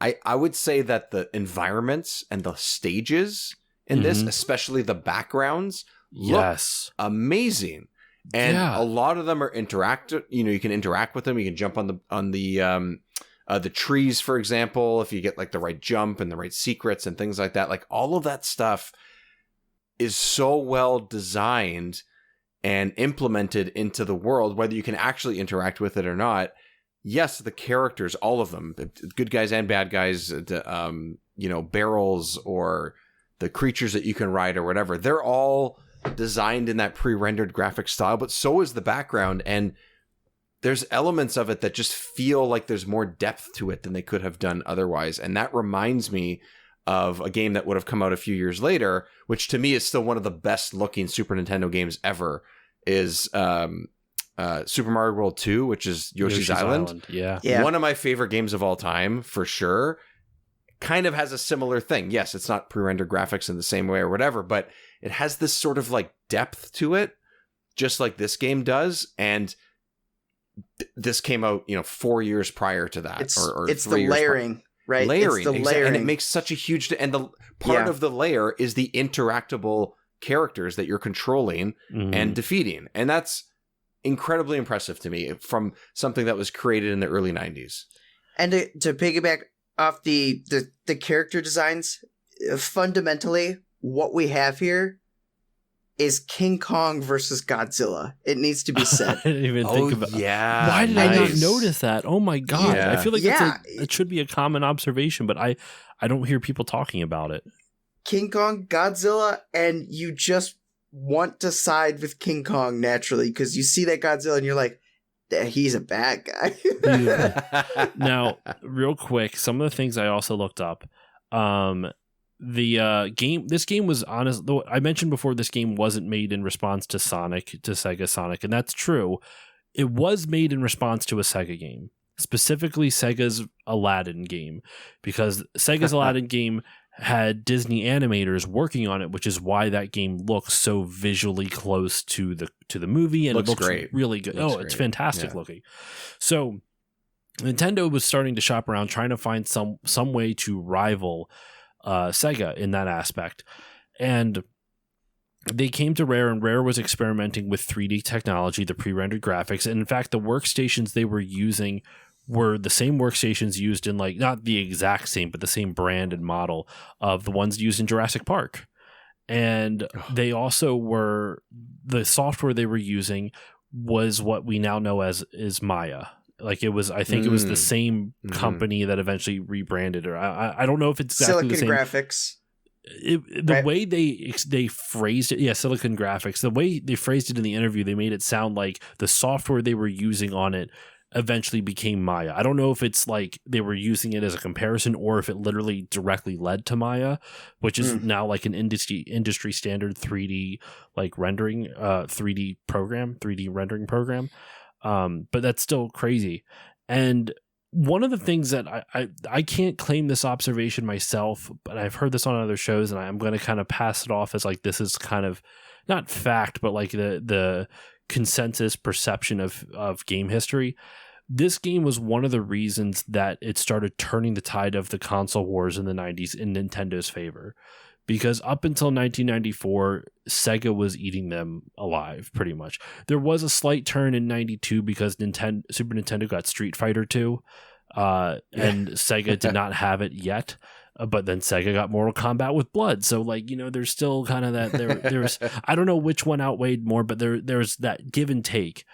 I would say that the environments and the stages in this, especially the backgrounds, look amazing. And a lot of them are interactive. You can interact with them. You can jump on the trees, for example, if you get like the right jump and the right secrets and things like that. Like all of that stuff is so well designed and implemented into the world, whether you can actually interact with it or not. Yes, the characters, all of them, good guys and bad guys, barrels or the creatures that you can ride or whatever, they're all designed in that pre-rendered graphic style, but so is the background. And there's elements of it that just feel like there's more depth to it than they could have done otherwise. And that reminds me of a game that would have come out a few years later, which to me is still one of the best looking Super Nintendo games ever, is Super Mario World 2, which is Yoshi's Island. Yeah. One of my favorite games of all time, for sure. Kind of has a similar thing. Yes, it's not pre-rendered graphics in the same way or whatever, but it has this sort of like depth to it, just like this game does. And this came out, 4 years prior to that. It's the layering, right? Layering, it's the layering. And it makes such a huge... And the part of the layer is the interactable characters that you're controlling and defeating. And that's incredibly impressive to me from something that was created in the early 90s. And to piggyback off the character designs, fundamentally, what we have here is King Kong versus Godzilla. It needs to be said. I didn't even think about it. Yeah. Why did I not notice that? Oh my God. Yeah. I feel like it should be a common observation, but I don't hear people talking about it. King Kong, Godzilla, and you just want to side with King Kong naturally because you see that Godzilla and you're like, he's a bad guy. Now, real quick, some of the things I also looked up. This game was honest. Though I mentioned before, this game wasn't made in response to Sega Sonic, and that's true. It was made in response to a Sega game, specifically Sega's Aladdin game, because Sega's Aladdin game had Disney animators working on it, which is why that game looks so visually close to the movie, and it looks great. Really good. It's fantastic looking. So Nintendo was starting to shop around, trying to find some way to rival Sega in that aspect, and they came to Rare, and Rare was experimenting with 3D technology, the pre-rendered graphics, and in fact the workstations they were using were the same workstations used in, like, not the exact same, but the same brand and model of the ones used in Jurassic Park. And they also were, the software they were using was what we now know as is Maya. Like it was, I think it was the same company that eventually rebranded, or I don't know if it's exactly the same. Silicon Graphics. The way they phrased it, Silicon Graphics, the way they phrased it in the interview, they made it sound like the software they were using on it eventually became Maya. I don't know if it's like they were using it as a comparison or if it literally directly led to Maya, which is now like an industry standard 3D like rendering, 3D rendering program. But that's still crazy. And one of the things that I can't claim this observation myself, but I've heard this on other shows, and I'm going to kind of pass it off as like this is kind of not fact, but like the consensus perception of game history. This game was one of the reasons that it started turning the tide of the console wars in the 90s in Nintendo's favor. Because up until 1994, Sega was eating them alive, pretty much. There was a slight turn in 92 because Super Nintendo got Street Fighter 2, and Sega did not have it yet. But then Sega got Mortal Kombat with blood. So, like, there's still kind of that. There's I don't know which one outweighed more, but there's that give and take.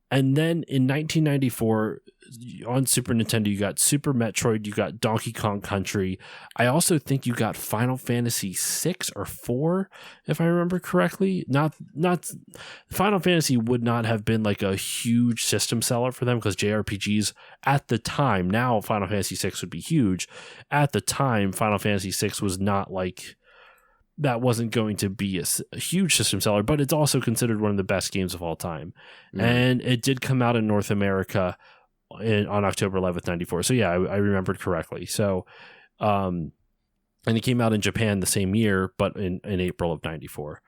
And then in 1994, on Super Nintendo, you got Super Metroid, you got Donkey Kong Country. I also think you got Final Fantasy 6 or 4, if I remember correctly. Not Final Fantasy would not have been like a huge system seller for them because JRPGs at the time, now Final Fantasy 6 would be huge. At the time, Final Fantasy 6 was not like, that wasn't going to be a huge system seller, but it's also considered one of the best games of all time. And it did come out in North America on October 11th, 94. So yeah, I remembered correctly. So, and it came out in Japan the same year, but in April of 94.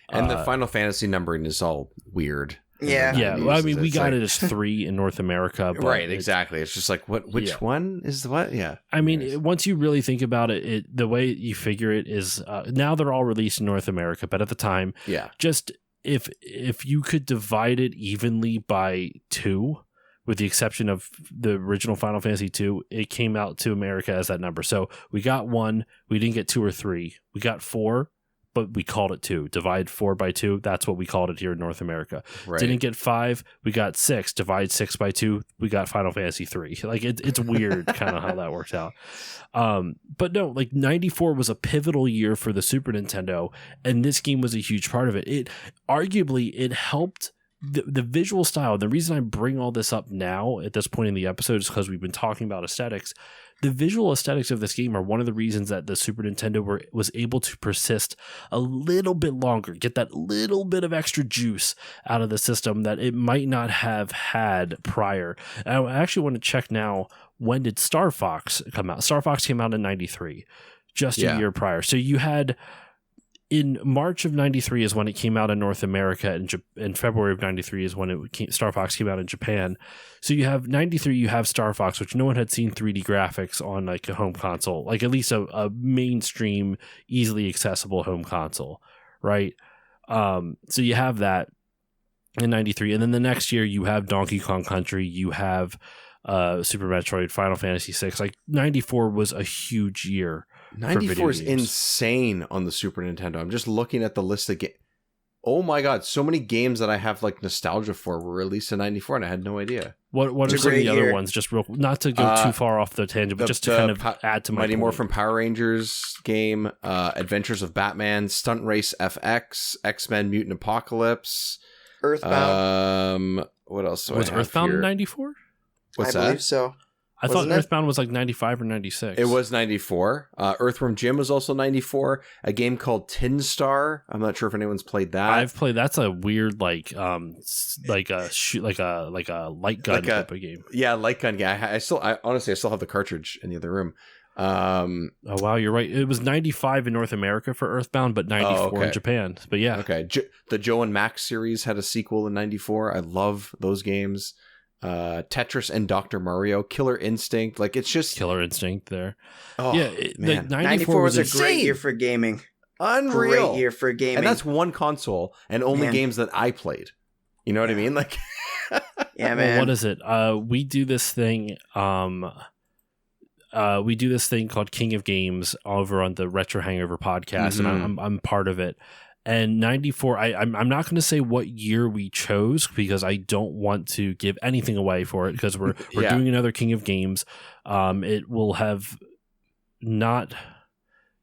And the Final Fantasy numbering is all weird. Yeah. Well, I mean, we got it as 3 in North America. But right, exactly. It's just like, which one is what? Yeah. I mean, once you really think about it, the way you figure it is, now they're all released in North America, but at the time, just if you could divide it evenly by 2, with the exception of the original Final Fantasy 2, it came out to America as that number. So we got 1, we didn't get 2 or 3. We got 4, but we called it 2. Divide 4 by 2, that's what we called it here in North America. Right. Didn't get 5, we got 6. Divide 6 by 2, we got Final Fantasy 3. Like, it's weird kind of how that worked out. But no, like 94 was a pivotal year for the Super Nintendo, and this game was a huge part of it. It helped the visual style. The reason I bring all this up now at this point in the episode is because we've been talking about aesthetics. The visual aesthetics of this game are one of the reasons that the Super Nintendo was able to persist a little bit longer, get that little bit of extra juice out of the system that it might not have had prior. And I actually want to check now, when did Star Fox come out? Star Fox came out in 93, just a year prior. So you had... In March of 93 is when it came out in North America, and in February of 93 is when Star Fox came out in Japan. So you have 93, you have Star Fox, which no one had seen 3D graphics on like a home console, like at least a mainstream, easily accessible home console, right? So you have that in 93. And then the next year you have Donkey Kong Country, you have Super Metroid, Final Fantasy VI. Like 94 was a huge year. 94 is insane on the Super Nintendo. I'm just looking at the list of games. Oh my god, so many games that I have like nostalgia for were released in 94 and I had no idea. What are some of the other ones? Just real, not to go too far off the tangent, but just to kind of add to my Mighty point. Morphin Power Rangers game, Adventures of Batman, Stunt Race FX, X-Men Mutant Apocalypse, Earthbound. What else was Earthbound in 94? What's I that? believe so. I thought Earthbound was like 95 or 96. It was 94. Earthworm Jim was also 94. A game called Tin Star. I'm not sure if anyone's played that. I've played. That's a weird like a light gun type of game. Yeah, light gun game. I honestly still have the cartridge in the other room. Oh wow, you're right. It was 95 in North America for Earthbound, but 94 in Japan. But yeah, okay. The Joe and Max series had a sequel in 94. I love those games. Tetris and Dr. Mario, Killer Instinct, like it's just Killer Instinct there. Oh, yeah, man. like 94 was a great year for gaming. Unreal. Great year for gaming. And that's one console and only games that I played. You know what I mean? Like yeah, man. Well, what is it? We do this thing called King of Games over on the Retro Hangover podcast, and I'm part of it. And 94, I'm not going to say what year we chose because I don't want to give anything away for it because we're doing another King of Games. It will have not...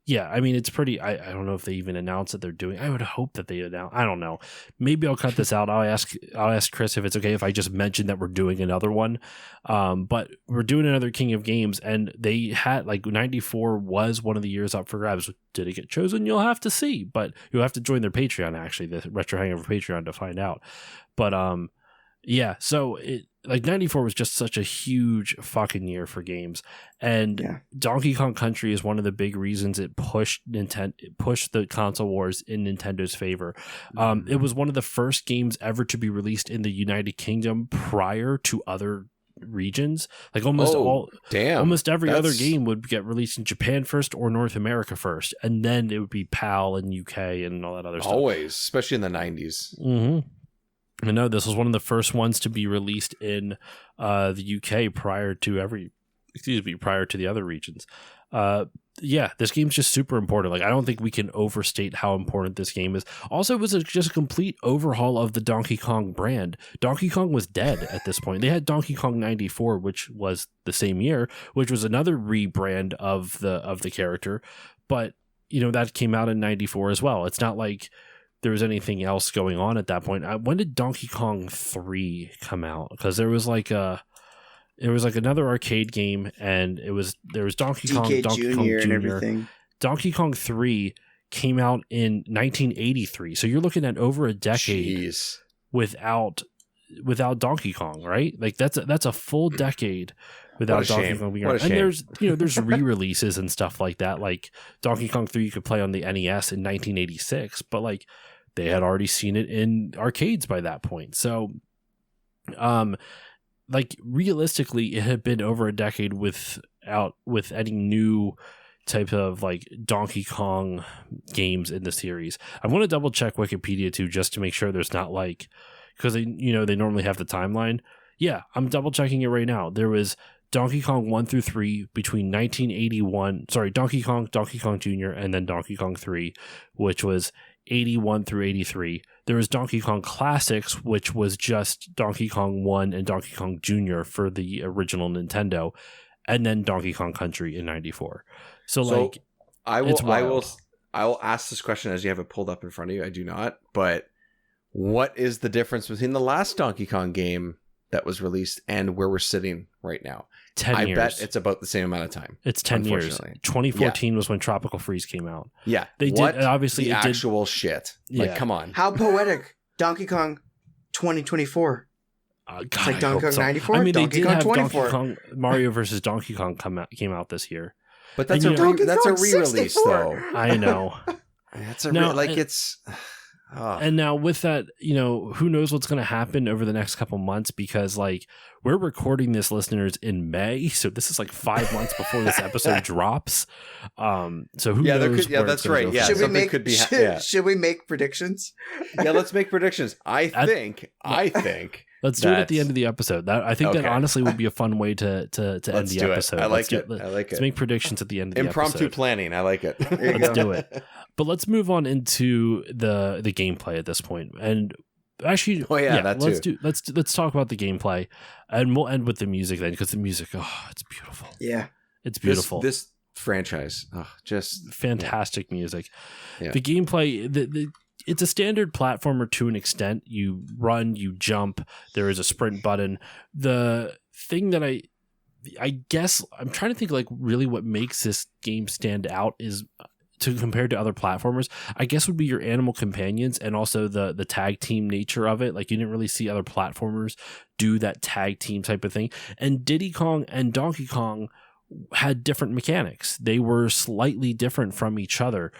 Yeah, I mean, it's pretty... I don't know if they even announced that they're doing... I would hope that they announce... I don't know. Maybe I'll cut this out. I'll ask Chris if it's okay if I just mention that we're doing another one. But we're doing another King of Games, and they had... Like, 94 was one of the years up for grabs. Did it get chosen? You'll have to see. But you'll have to join their Patreon, actually, the Retro Hangover Patreon, to find out. But, yeah, so... Like 94 was just such a huge fucking year for games, and Donkey Kong Country is one of the big reasons it pushed the console wars in Nintendo's favor. It was one of the first games ever to be released in the United Kingdom prior to other regions. Like almost every other game would get released in Japan first or North America first, and then it would be PAL and UK and all that other stuff. Always, especially in the 90s. Mm-hmm. I know this was one of the first ones to be released in the UK prior to the other regions. Yeah, this game's just super important. Like, I don't think we can overstate how important this game is. Also, it was just a complete overhaul of the Donkey Kong brand. Donkey Kong was dead at this point. They had Donkey Kong 94, which was the same year, which was another rebrand of the character. But, you know, that came out in 94 as well. It's not like there was anything else going on at that point. When did Donkey Kong 3 come out? Because there was like another arcade game, and there was Donkey Kong, Donkey Kong Jr. and everything. Donkey Kong 3 came out in 1983, so you're looking at over a decade without without Donkey Kong, right? Like that's a full decade without Donkey Kong being around. And there's re-releases and stuff like that. Like Donkey Kong 3 you could play on the NES in 1986, but like they had already seen it in arcades by that point. So like realistically it had been over a decade with any new type of like Donkey Kong games in the series. I want to double check Wikipedia too, just to make sure there's not like, because they normally have the timeline. Yeah, I'm double checking it right now. There was Donkey Kong 1 through 3 between 1981, Donkey Kong Jr., and then Donkey Kong 3, which was 81 through 83. There was Donkey Kong Classics, which was just Donkey Kong 1 and Donkey Kong Jr. for the original Nintendo, and then Donkey Kong Country in 94. So like, I will ask this question as you have it pulled up in front of you. I do not, but what is the difference between the last Donkey Kong game that was released and where we're sitting right now? 10 years. I bet it's about the same amount of time. It's 10 years. 2014 was when Tropical Freeze came out. Yeah. They did, obviously, the actual shit. Like, come on. How poetic. Donkey Kong 2024. God, it's like Donkey Kong 94. I mean, Donkey they did Kong have 24. Donkey Kong, Mario versus Donkey Kong came out this year. But that's a re-release, 64. though. I know. That's it's... Oh. And now with that, who knows what's going to happen over the next couple months, because like we're recording this, listeners, in May, so this is like 5 months before this episode drops. So who knows? That's right. Yeah, should we make predictions? Yeah, let's make predictions. I think. Let's do it at the end of the episode. That honestly would be a fun way to end the episode. I like it. Let's make predictions at the end of the Impromptu episode. planning. I like it. Let's do it. But let's move on into the gameplay at this point. And actually, let's talk about the gameplay, and we'll end with the music then, because the music, it's beautiful. Yeah, it's beautiful. This franchise, just fantastic music. Yeah. The gameplay, it's a standard platformer to an extent. You run, you jump. There is a sprint button. The thing that I guess I'm trying to think like really what makes this game stand out is, to compare to other platformers, I guess would be your animal companions, and also the tag team nature of it. Like you didn't really see other platformers do that tag team type of thing. And Diddy Kong and Donkey Kong had different mechanics. They were slightly different from each other.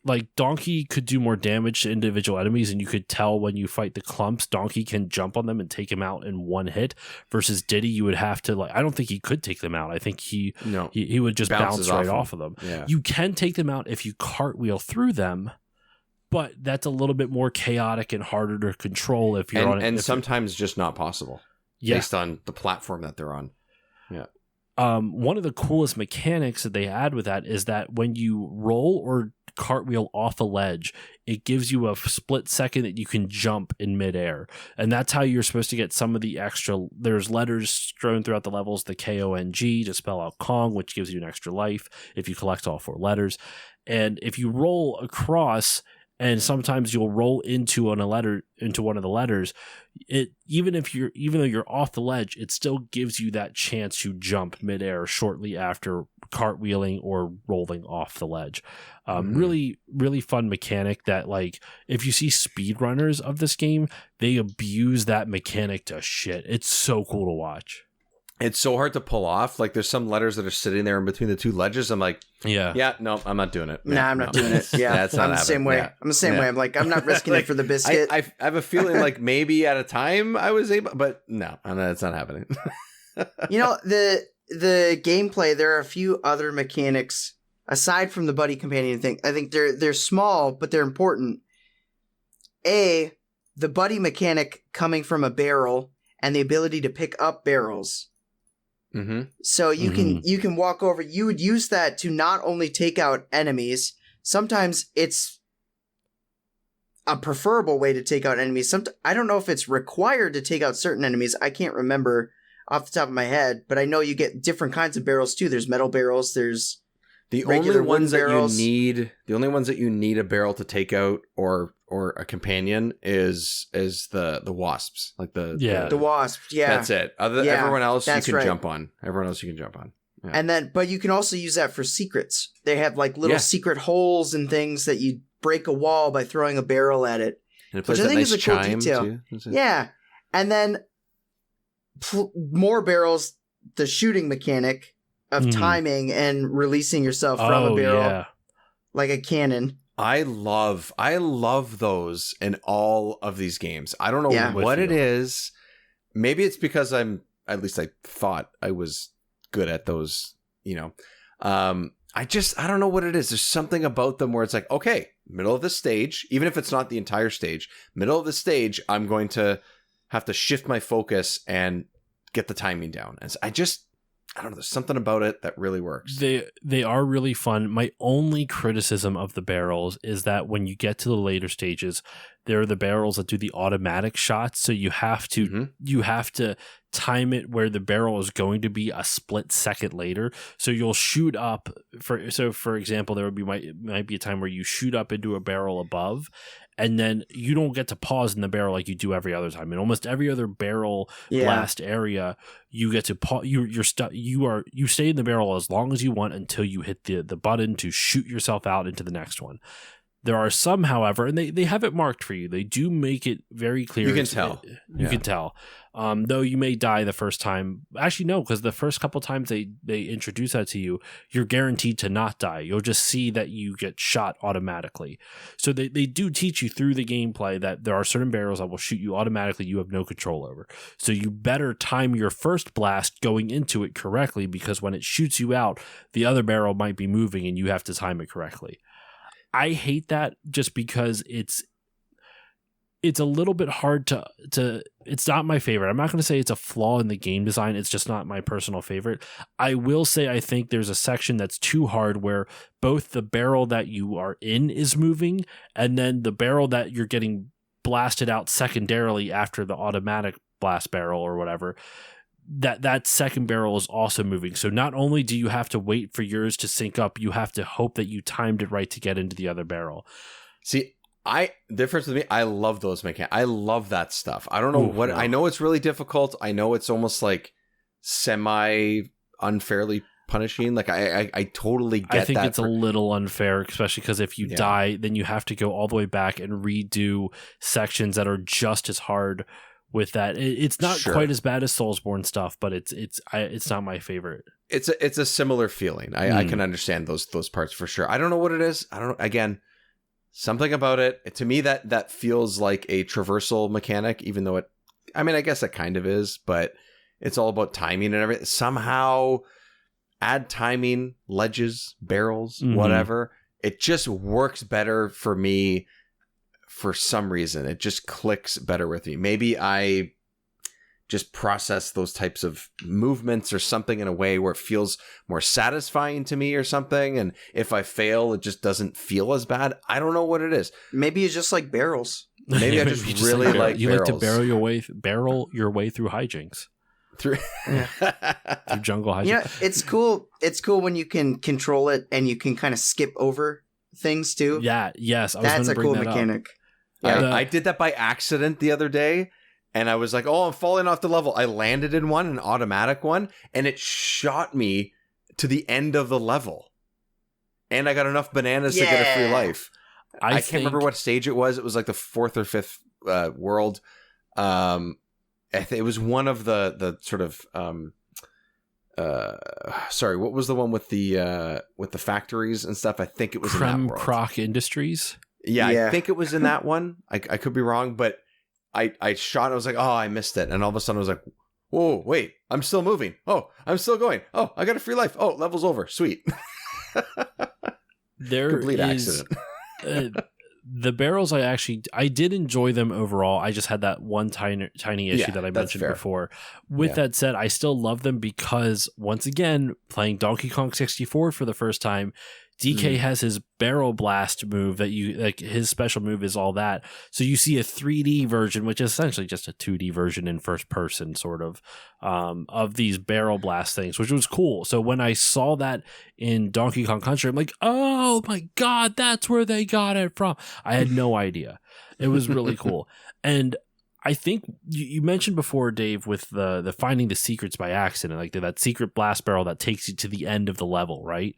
Like Donkey could do more damage to individual enemies, and you could tell when you fight the clumps, Donkey can jump on them and take him out in one hit, versus Diddy, you would have to I don't think he could take them out. I think he would just bounce right off of them. Yeah. You can take them out if you cartwheel through them, but that's a little bit more chaotic and harder to control if you're on it. And sometimes just not possible based on the platform that they're on. Yeah. One of the coolest mechanics that they add with that is that when you roll or cartwheel off a ledge, it gives you a split second that you can jump in midair, and that's how you're supposed to get some of the extra. There's letters strewn throughout the levels, the KONG to spell out Kong, which gives you an extra life if you collect all 4 letters. And if you roll across, and sometimes you'll roll into one of the letters, even though you're off the ledge, it still gives you that chance to jump midair shortly after cartwheeling or rolling off the ledge. Really, really fun mechanic that, like, if you see speedrunners of this game, they abuse that mechanic to shit. It's so cool to watch. It's so hard to pull off. Like, there's some letters that are sitting there in between the 2 ledges. I'm like, no, I'm not doing it. I'm not doing it. Yeah, that's not I'm the same way. Yeah. I'm the same way. I'm like, I'm not risking it for the biscuit. I have a feeling like maybe at a time I was able, but no, it's not happening. The gameplay, there are a few other mechanics aside from the buddy companion thing. I think they're small, but they're important. The buddy mechanic coming from a barrel and the ability to pick up barrels. Mm-hmm. So you can walk over. You would use that to not only take out enemies. Sometimes it's a preferable way to take out enemies. I don't know if it's required to take out certain enemies. I can't remember off the top of my head, but I know you get different kinds of barrels too. There's metal barrels. There's the only ones that you need a barrel to take out or a companion is the wasps, like the wasps. Yeah, that's it. Everyone else you can jump on. Everyone else you can jump on. Yeah. And then, but you can also use that for secrets. They have like little secret holes and things that you break a wall by throwing a barrel at it. And it plays that nice chime too. Yeah. And then more barrels, the shooting mechanic of timing and releasing yourself from a barrel like a cannon. I love those in all of these games. I don't know what it is. Maybe it's because I thought I was good at those, I don't know what it is. There's something about them where it's like, okay, middle of the stage, even if it's not the entire stage, middle of the stage, I'm going to have to shift my focus and get the timing down. And I don't know. There's something about it that really works. They are really fun. My only criticism of the barrels is that when you get to the later stages, there are the barrels that do the automatic shots. So you have to time it where the barrel is going to be a split second later. So you'll shoot up for example, there might be a time where you shoot up into a barrel above, and then you don't get to pause in the barrel like you do every other time. In almost every other barrel blast area, you get to pause. You stay in the barrel as long as you want until you hit the button to shoot yourself out into the next one. There are some, however, and they have it marked for you. They do make it very clear. You can tell. You can tell. Though you may die the first time. Actually, no, because the first couple times they introduce that to you, you're guaranteed to not die. You'll just see that you get shot automatically. So they do teach you through the gameplay that there are certain barrels that will shoot you automatically you have no control over. So you better time your first blast going into it correctly, because when it shoots you out, the other barrel might be moving and you have to time it correctly. I hate that just because it's a little bit hard to it's not my favorite. I'm not going to say it's a flaw in the game design. It's just not my personal favorite. I will say I think there's a section that's too hard where both the barrel that you are in is moving, and then the barrel that you're getting blasted out secondarily after the automatic blast barrel or whatever, that second barrel is also moving. So not only do you have to wait for yours to sync up, you have to hope that you timed it right to get into the other barrel. See, difference with me, I love those mechanics. I love that stuff. I don't know I know it's really difficult. I know it's almost like semi unfairly punishing. Like I totally get that. I think it's a little unfair, especially because if you die, then you have to go all the way back and redo sections that are just as hard with that. It's not quite as bad as Soulsborne stuff, but it's not my favorite. It's a similar feeling. I can understand those parts for sure. I don't know what it is. I don't know. Again, something about it to me that feels like a traversal mechanic, even though I guess it kind of is, but it's all about timing and everything. Somehow add timing, ledges, barrels, whatever. It just works better for me. For some reason, it just clicks better with me. Maybe I just process those types of movements or something in a way where it feels more satisfying to me or something. And if I fail, it just doesn't feel as bad. I don't know what it is. Maybe you just like barrels. Maybe I just really like you barrels. like to barrel your way through hijinks. Through jungle hijinks. Yeah, it's cool. It's cool when you can control it and you can kind of skip over things too. Yeah, yes. That's a cool mechanic. Yeah, I did that by accident the other day, and I was like, oh, I'm falling off the level. I landed in an automatic one, and it shot me to the end of the level. And I got enough bananas to get a free life. I can't remember what stage it was. It was like the 4th or 5th world. It was one of the sort of... sorry, what was the one with the factories and stuff? I think it was in that world. Croc Industries. Yeah, I think it was in that one. I could be wrong, but I shot and I was like, oh, I missed it. And all of a sudden I was like, whoa, wait, I'm still moving. Oh, I'm still going. Oh, I got a free life. Oh, level's over. Sweet. Complete accident. The barrels, I did enjoy them overall. I just had that one tiny issue that I mentioned before. With that said, I still love them because, once again, playing Donkey Kong 64 for the first time, DK has his barrel blast move that his special move is all that. So you see a 3D version, which is essentially just a 2D version in first person sort of these barrel blast things, which was cool. So when I saw that in Donkey Kong Country, I'm like, oh my God, that's where they got it from. I had no idea. It was really cool. And I think you mentioned before, Dave, with the finding the secrets by accident, like that secret blast barrel that takes you to the end of the level, right?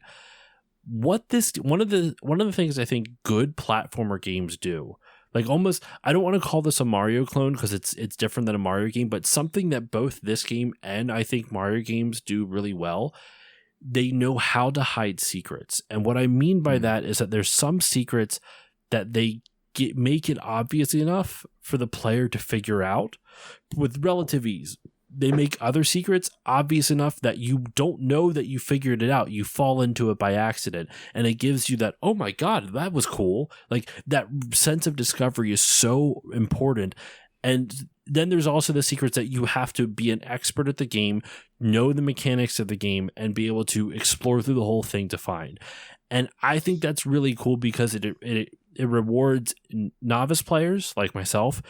One of the things I think good platformer games do, Like almost, I don't want to call this a Mario clone because it's different than a Mario game, but something that both this game and I think Mario games do really well. They know how to hide secrets. And what I mean by that is that there's some secrets that they make it obvious enough for the player to figure out with relative ease. They make other secrets obvious enough that you don't know that you figured it out. You fall into it by accident. And it gives you that, oh my God, that was cool. Like that sense of discovery is so important. And then there's also the secrets that you have to be an expert at the game, know the mechanics of the game, and be able to explore through the whole thing to find. And I think that's really cool because it rewards novice players like myself.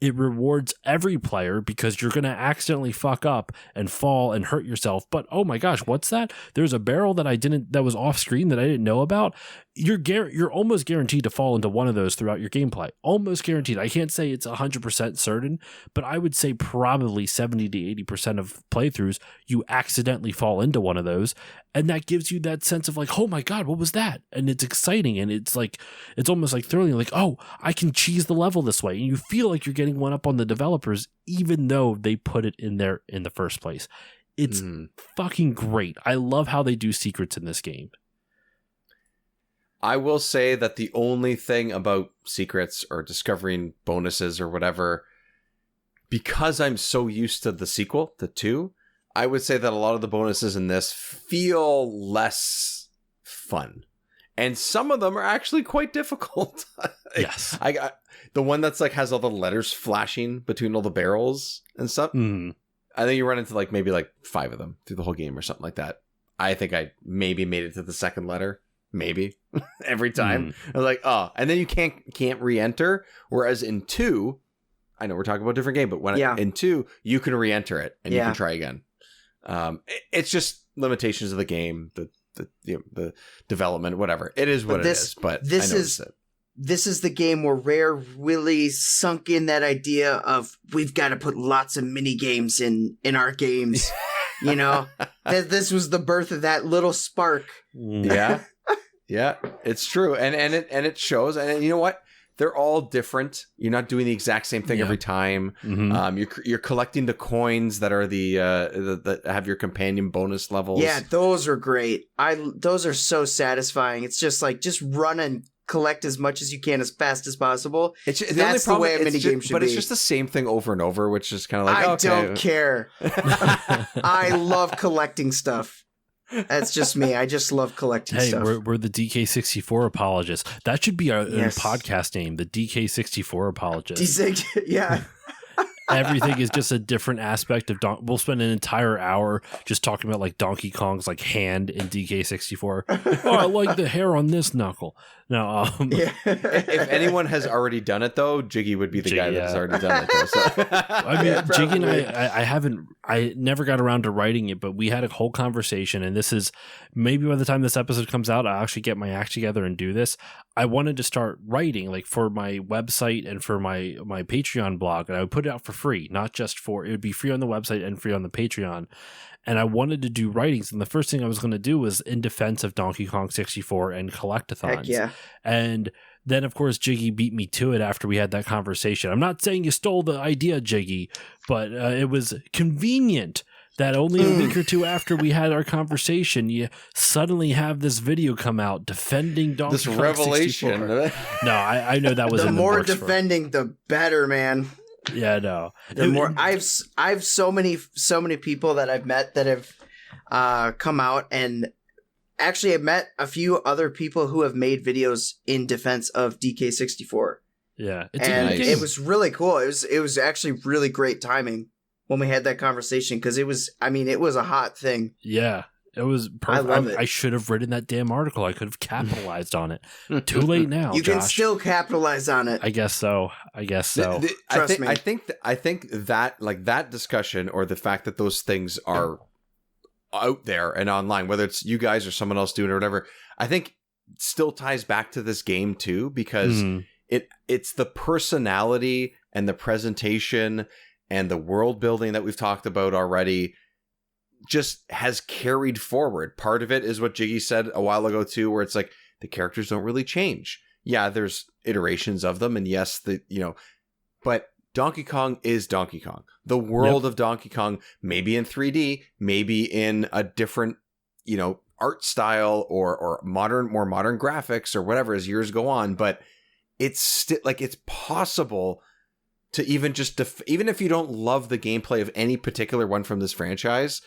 It rewards every player because you're going to accidentally fuck up and fall and hurt yourself. But oh my gosh, what's that? There's a barrel that was off screen that I didn't know about. You're almost guaranteed to fall into one of those throughout your gameplay. Almost guaranteed. I can't say it's 100% certain, but I would say probably 70 to 80% of playthroughs, you accidentally fall into one of those. And that gives you that sense of like, oh my God, what was that? And it's exciting. And it's almost like thrilling. Like, oh, I can cheese the level this way. And you feel like you're getting one up on the developers, even though they put it in there in the first place. It's fucking great. I love how they do secrets in this game. I will say that the only thing about secrets or discovering bonuses or whatever, because I'm so used to the sequel, the 2, I would say that a lot of the bonuses in this feel less fun. And some of them are actually quite difficult. Yes. I got the one that's like has all the letters flashing between all the barrels and stuff. I think you run into maybe 5 of them through the whole game or something like that. I think I maybe made it to the second letter. Maybe every time. I was like, oh, and then you can't re-enter. Whereas in 2, I know we're talking about a different game, but in 2, you can re-enter it and you can try again. It's just limitations of the game, the development, whatever. It is what it is. But this is the game where Rare really sunk in that idea of we've got to put lots of mini games in our games. You know, this was the birth of that little spark. Yeah. Yeah, it's true. And it shows. And you know what? They're all different. You're not doing the exact same thing every time. You're collecting the coins that are that have your companion bonus levels. Yeah, those are great. Those are so satisfying. It's just just run and collect as much as you can as fast as possible. That's the way a minigame should be. But it's just the same thing over and over, which is kind of like, I don't care. I love collecting stuff. That's just me. I just love collecting stuff. Hey, we're the DK64 apologists. That should be our podcast name, the DK64 apologists. Yeah. Everything is just a different aspect of we'll spend an entire hour just talking about Donkey Kong's hand in DK64. Oh, I like the hair on this knuckle. No, if anyone has already done it though, Jiggy would be the guy that has already done it. Though, so. I mean, Jiggy and I never got around to writing it, but we had a whole conversation, and this is maybe by the time this episode comes out, I'll actually get my act together and do this. I wanted to start writing for my website and for my Patreon blog, and I would put it out for free, not just it would be free on the website and free on the Patreon. And I wanted to do writings, and the first thing I was going to do was in defense of Donkey Kong 64 and collectathons. Heck yeah. And then, of course, Jiggy beat me to it after we had that conversation. I'm not saying you stole the idea, Jiggy, but it was convenient that only a week or two after we had our conversation, you suddenly have this video come out defending Donkey Kong 64. This revelation. No, I know that was the more defending, the better, man. Yeah, no. The more I've so many people that I've met that have come out, and actually I've met a few other people who have made videos in defense of DK64. Yeah, it was really cool. It was actually really great timing when we had that conversation because it was a hot thing. Yeah. It was perfect. I love it. I should have written that damn article. I could have capitalized on it. Too late now. You can still capitalize on it. I guess so. Trust me. I think that that discussion or the fact that those things are out there and online, whether it's you guys or someone else doing it or whatever, I think still ties back to this game too, because it's the personality and the presentation and the world building that we've talked about already just has carried forward. Part of it is what Jiggy said a while ago too, where it's the characters don't really change. yeah, there's iterations of them, and yes, but Donkey Kong is Donkey Kong. The world of Donkey Kong, maybe in 3D, maybe in a different, art style or more modern graphics or whatever as years go on, but it's still like it's possible to even just even if you don't love the gameplay of any particular one from this franchise,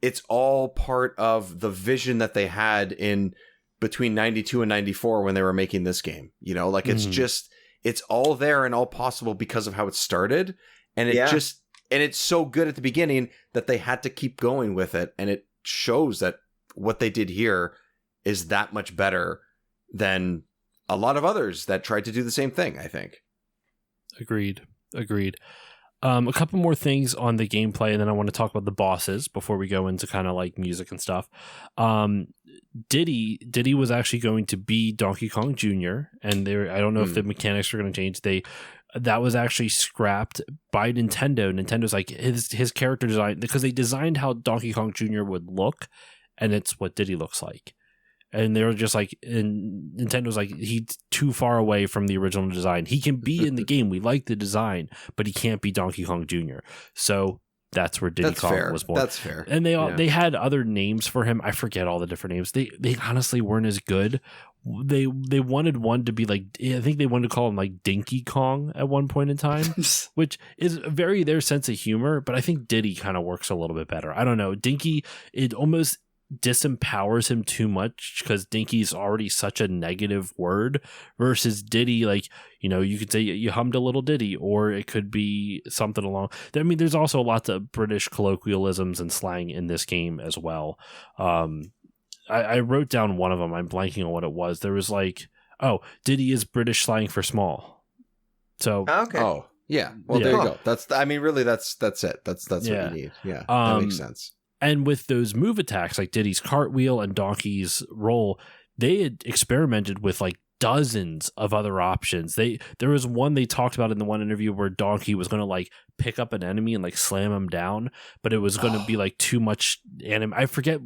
it's all part of the vision that they had in between 92 and 94 when they were making this game. It's just, it's all there and all possible because of how it started. And it's so good at the beginning that they had to keep going with it. And it shows that what they did here is that much better than a lot of others that tried to do the same thing, I think. Agreed. A couple more things on the gameplay, and then I want to talk about the bosses before we go into kind of like music and stuff. Diddy was actually going to be Donkey Kong Jr., and I don't know if the mechanics are going to change. That was actually scrapped by Nintendo. Nintendo's like his character design, because they designed how Donkey Kong Jr. would look, and it's what Diddy looks like. And they were just like, and Nintendo's like, he's too far away from the original design. He can be in the game. We like the design, but he can't be Donkey Kong Jr. So that's where Diddy Kong was born. That's fair. And they had other names for him. I forget all the different names. They honestly weren't as good. They wanted one to be like, I think they wanted to call him like Dinky Kong at one point in time, which is very their sense of humor. But I think Diddy kind of works a little bit better. I don't know. Dinky, it almost disempowers him too much because Dinky's already such a negative word, versus Diddy, like, you could say you hummed a little ditty, or it could be something along. I mean, there's also lots of British colloquialisms and slang in this game as well. I wrote down one of them. I'm blanking on what it was. There was like, Diddy is British slang for small. So okay. Oh yeah. Well, there you go. That's it. That's what you need. Yeah, that makes sense. And with those move attacks, like Diddy's cartwheel and Donkey's roll, they had experimented with like dozens of other options. There was one they talked about in the one interview where Donkey was going to like pick up an enemy and like slam him down, but it was going to be like too much anime. I forget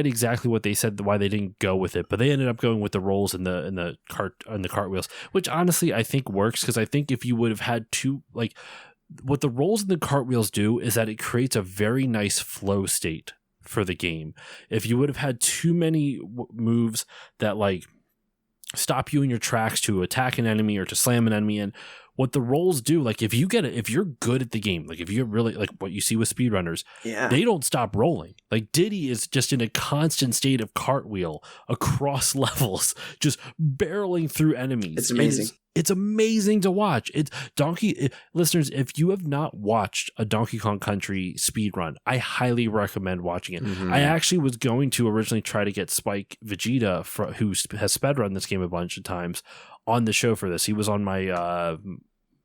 exactly what they said, why they didn't go with it, but they ended up going with the rolls and the cartwheels, which honestly I think works, because I think if you would have had what the rolls and the cartwheels do is that it creates a very nice flow state for the game. If you would have had too many moves that like stop you in your tracks to attack an enemy or to slam an enemy in, what the rolls do, like if you're good at the game, like if you're really like what you see with speedrunners, they don't stop rolling. Like Diddy is just in a constant state of cartwheel across levels, just barreling through enemies. It's amazing. It's amazing to watch. Listeners, if you have not watched a Donkey Kong Country speedrun, I highly recommend watching it. I actually was going to originally try to get Spike Vegeta, who has speedrun this game a bunch of times, on the show for this. He was on my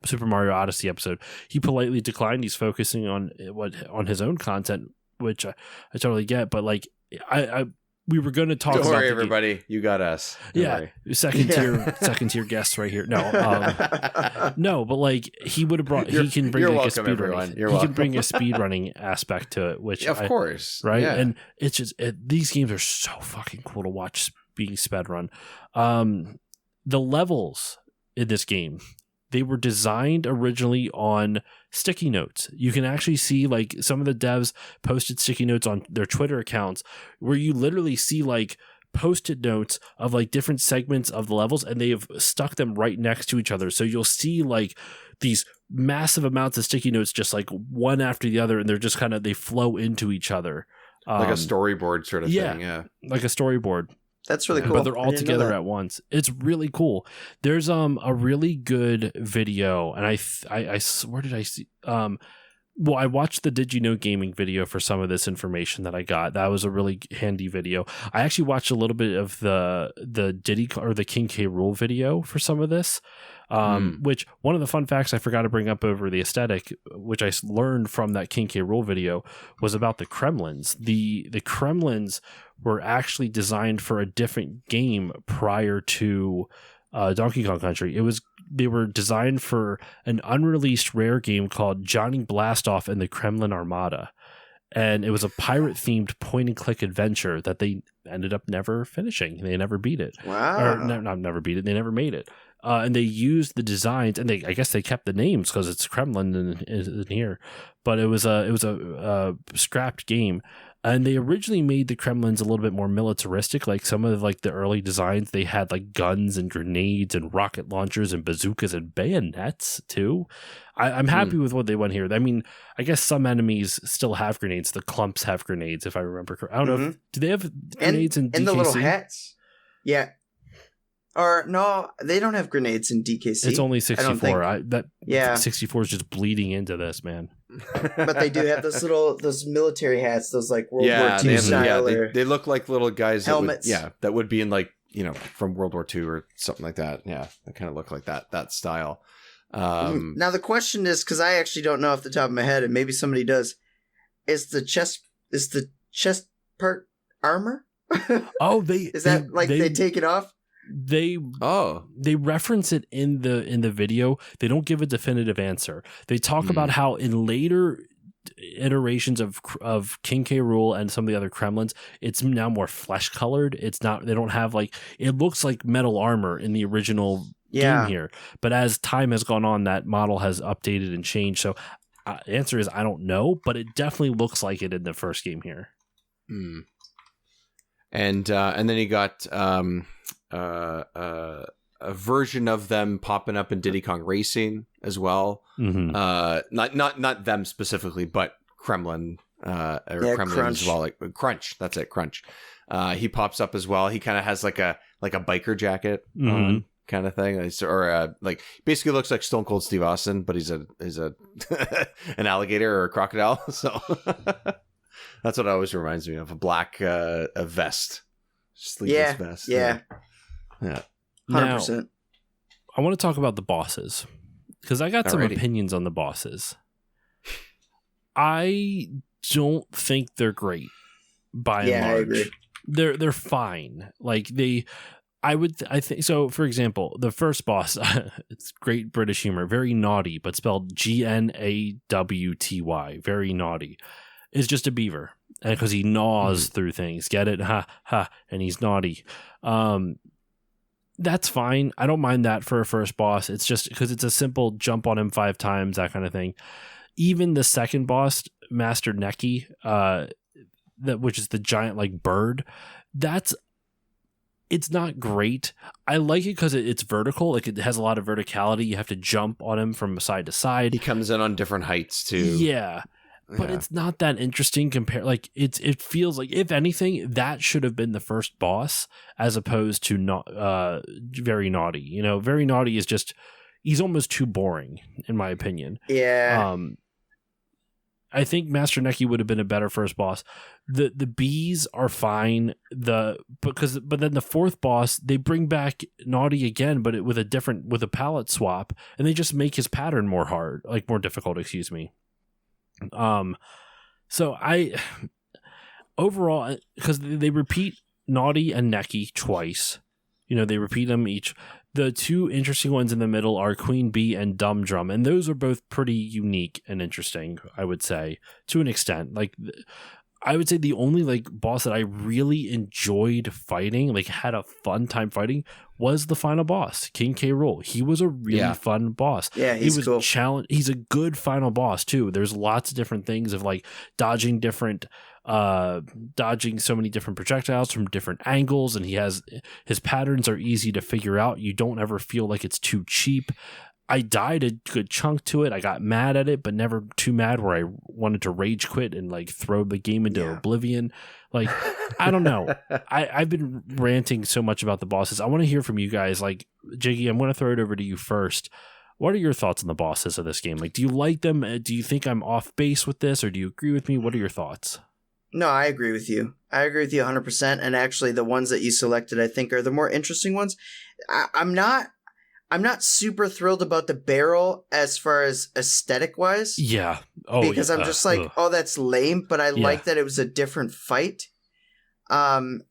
Super Mario Odyssey episode. He politely declined. He's focusing on his own content, which I totally get. But like we were going to talk. Don't worry, everybody. You got us. Don't worry. Second tier guests right here. No, no, but like he would have brought. He can bring like a speed running. He can bring a speed running aspect to it, which of course, right? Yeah. And it's just these games are so fucking cool to watch being sped run. The levels in this game, they were designed originally on sticky notes. You can actually see like some of the devs posted sticky notes on their Twitter accounts where you literally see like post-it notes of like different segments of the levels, and they have stuck them right next to each other. So you'll see like these massive amounts of sticky notes just like one after the other, and they're just they flow into each other. Like a storyboard sort of thing. Yeah. Like a storyboard. That's really cool. But they're all together at once. It's really cool. There's a really good video, and I where did I see? Well, I watched the Did You Know Gaming video for some of this information that I got. That was a really handy video. I actually watched a little bit of the Diddy or the King K. Rool video for some of this. Which one of the fun facts I forgot to bring up over the aesthetic, which I learned from that King K. Rool video, was about the Kremlins. The Kremlins were actually designed for a different game prior to Donkey Kong Country. They were designed for an unreleased rare game called Johnny Blastoff and the Kremlin Armada. And it was a pirate-themed point-and-click adventure that they ended up never finishing. They never beat it. Wow. Or not never beat it. They never made it. And they used the designs, and I guess they kept the names because it's Kremlin in here. But it was a scrapped game. And they originally made the Kremlins a little bit more militaristic. Like some of like the early designs, they had like guns and grenades and rocket launchers and bazookas and bayonets too. I'm happy with what they went here. I mean, I guess some enemies still have grenades. The clumps have grenades, if I remember correctly. I don't know. Do they have grenades in DKC? And the little hats. Yeah. Or no, they don't have grenades in DKC. It's only 64. 64 is just bleeding into this, man. But they do have those military hats, those like World War II style. They look like little guys. Helmets. That would be in like, from World War II or something like that. Yeah, they kind of look like that style. Now the question is, because I actually don't know off the top of my head, and maybe somebody does, is the chest part armor? Oh, they take it off? They reference it in the video. They don't give a definitive answer. They talk about how in later iterations of King K. Rool and some of the other Kremlins, it's now more flesh colored. It's not. They don't have it looks like metal armor in the original game here. But as time has gone on, that model has updated and changed. So the answer is I don't know, but it definitely looks like it in the first game here. And then you got a version of them popping up in Diddy Kong Racing as well. Not them specifically, but Kremlin Kremlin Crunch. as well. Like Crunch, that's it, Crunch. He pops up as well. He kind of has like a biker jacket on, kind of thing, or basically looks like Stone Cold Steve Austin, but he's a an alligator or a crocodile. So that's what it always reminds me of, a black a vest, sleeveless vest. Yeah. 100%. I want to talk about the bosses because I got some opinions on the bosses. I don't think they're great by and large. I agree. They're fine. I think so. For example, the first boss, it's great British humor, very naughty, but spelled GNAWTY, very naughty, is just a beaver, and because he gnaws through things. Get it? Ha ha! And he's naughty. That's fine. I don't mind that for a first boss. It's just because it's a simple jump on him 5 times, that kind of thing. Even the second boss, Master Neki, which is the giant bird, it's not great. I like it because it's vertical. It has a lot of verticality. You have to jump on him from side to side. He comes in on different heights too. Yeah. But it's not that interesting it feels like, if anything, that should have been the first boss as opposed to Very Naughty. Very Naughty is just, he's almost too boring in my opinion. Yeah. I think Master Neki would have been a better first boss. The bees are fine. But then the fourth boss, they bring back Naughty again, but with a palette swap, and they just make his pattern more difficult, excuse me. So overall, because they repeat Naughty and Neki twice, they repeat them each. The 2 interesting ones in the middle are Queen Bee and Dumb Drum, and those are both pretty unique and interesting, I would say, to an extent. I would say the only boss that I really enjoyed fighting, had a fun time fighting, was the final boss, King K. Rool. He was a really fun boss. Yeah, he's cool. He's a good final boss too. There's lots of different things of dodging so many different projectiles from different angles, and his patterns are easy to figure out. You don't ever feel like it's too cheap. I died a good chunk to it. I got mad at it, but never too mad where I wanted to rage quit and throw the game into oblivion. I don't know. I've been ranting so much about the bosses. I want to hear from you guys. Jiggy, I'm going to throw it over to you first. What are your thoughts on the bosses of this game? Do you like them? Do you think I'm off base with this, or do you agree with me? What are your thoughts? No, I agree with you. I agree with you 100%. And actually, the ones that you selected, I think, are the more interesting ones. I'm not super thrilled about the barrel as far as aesthetic wise. Yeah. Because I'm just that's lame, but I like that it was a different fight. I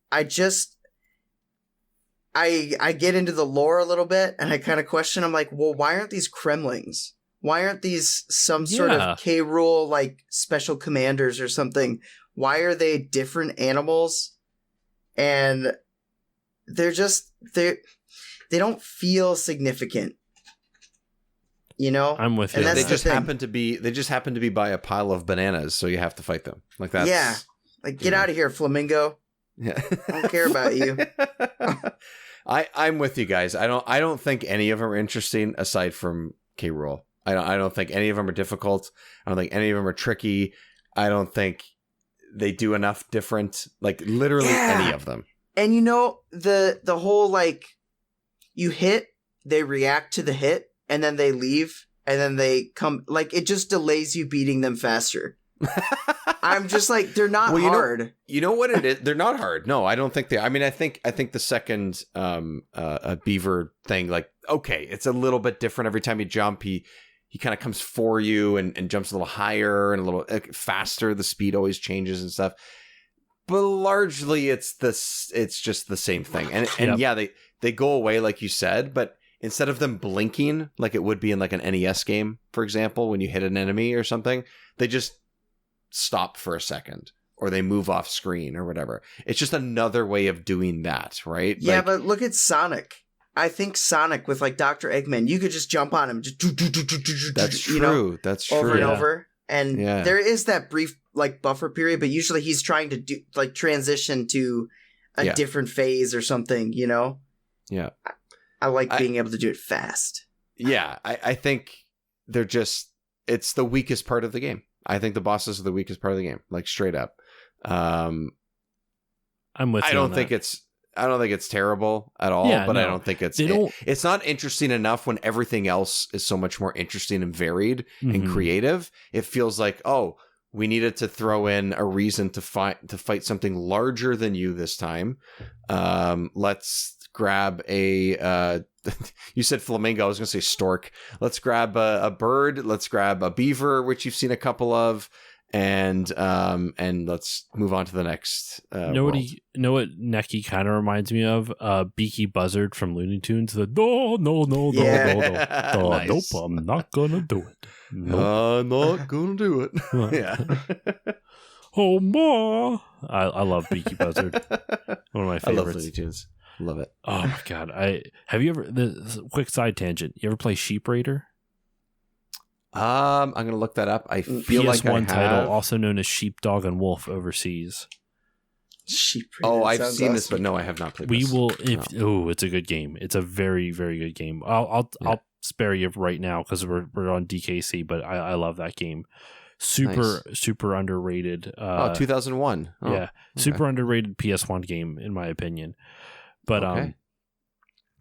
get into the lore a little bit and I kind of question, I'm like, well, why aren't these Kremlings? Why aren't these some sort of K. Rool like special commanders or something? Why are they different animals? And they're just they don't feel significant. You know? I'm with you. They just happen to be by a pile of bananas, so you have to fight them. Like that's like get out of here, flamingo. Yeah. I don't care about you. I'm with you guys. I don't think any of them are interesting aside from K. Rool. I don't think any of them are difficult. I don't think any of them are tricky. I don't think they do enough different, like literally any of them. And you know, the whole like you hit, they react to the hit, and then they leave, and then they come, like it just delays you beating them faster. I'm just like, they're not hard. You know what it is? They're not hard. No, I don't think they. I mean, I think the second beaver thing, like, okay, it's a little bit different every time you jump. He kind of comes for you and jumps a little higher and a little faster. The speed always changes and stuff. But largely, it's just the same thing. And they go away like you said, but instead of them blinking like it would be in like an NES game, for example, when you hit an enemy or something, they just stop for a second or they move off screen or whatever. It's just another way of doing that, right? Yeah, but look at Sonic. I think Sonic with like Dr. Eggman, you could just jump on him, just that's true. That's true. Over and over. And there is that brief like buffer period, but usually he's trying to do like transition to a different phase or something, you know? Yeah. I like being able to do it fast. Yeah, I think they're just, it's the weakest part of the game. I think the bosses are the weakest part of the game, like straight up. I'm with you. I don't think it's terrible at all, but I don't think it's not interesting enough when everything else is so much more interesting and varied and creative. It feels like, oh, we needed to throw in a reason to fight something larger than you this time. Let's grab a you said flamingo, I was gonna say stork. Let's grab a bird, let's grab a beaver, which you've seen a couple of, and let's move on to the next know what Neki kind of reminds me of? Beaky Buzzard from Looney Tunes. The no, Nice. Nope, I'm not gonna do it. Nope. I'm not gonna do it. Yeah. Oh ma, I love Beaky Buzzard. One of my favorites. I love Looney Tunes. Love it. Oh my god! Have you ever? Quick side tangent. You ever play Sheep Raider? I'm gonna look that up. I feel PS1 like I have. title, also known as Sheepdog and Wolf overseas. Sheep Raider. Oh, I've seen this, but no, I have not played. We will. It's a good game. It's a very, very good game. I'll spare you right now because we're on DKC, but I love that game. Super underrated. 2001. Oh, yeah, super underrated PS1 game in my opinion. But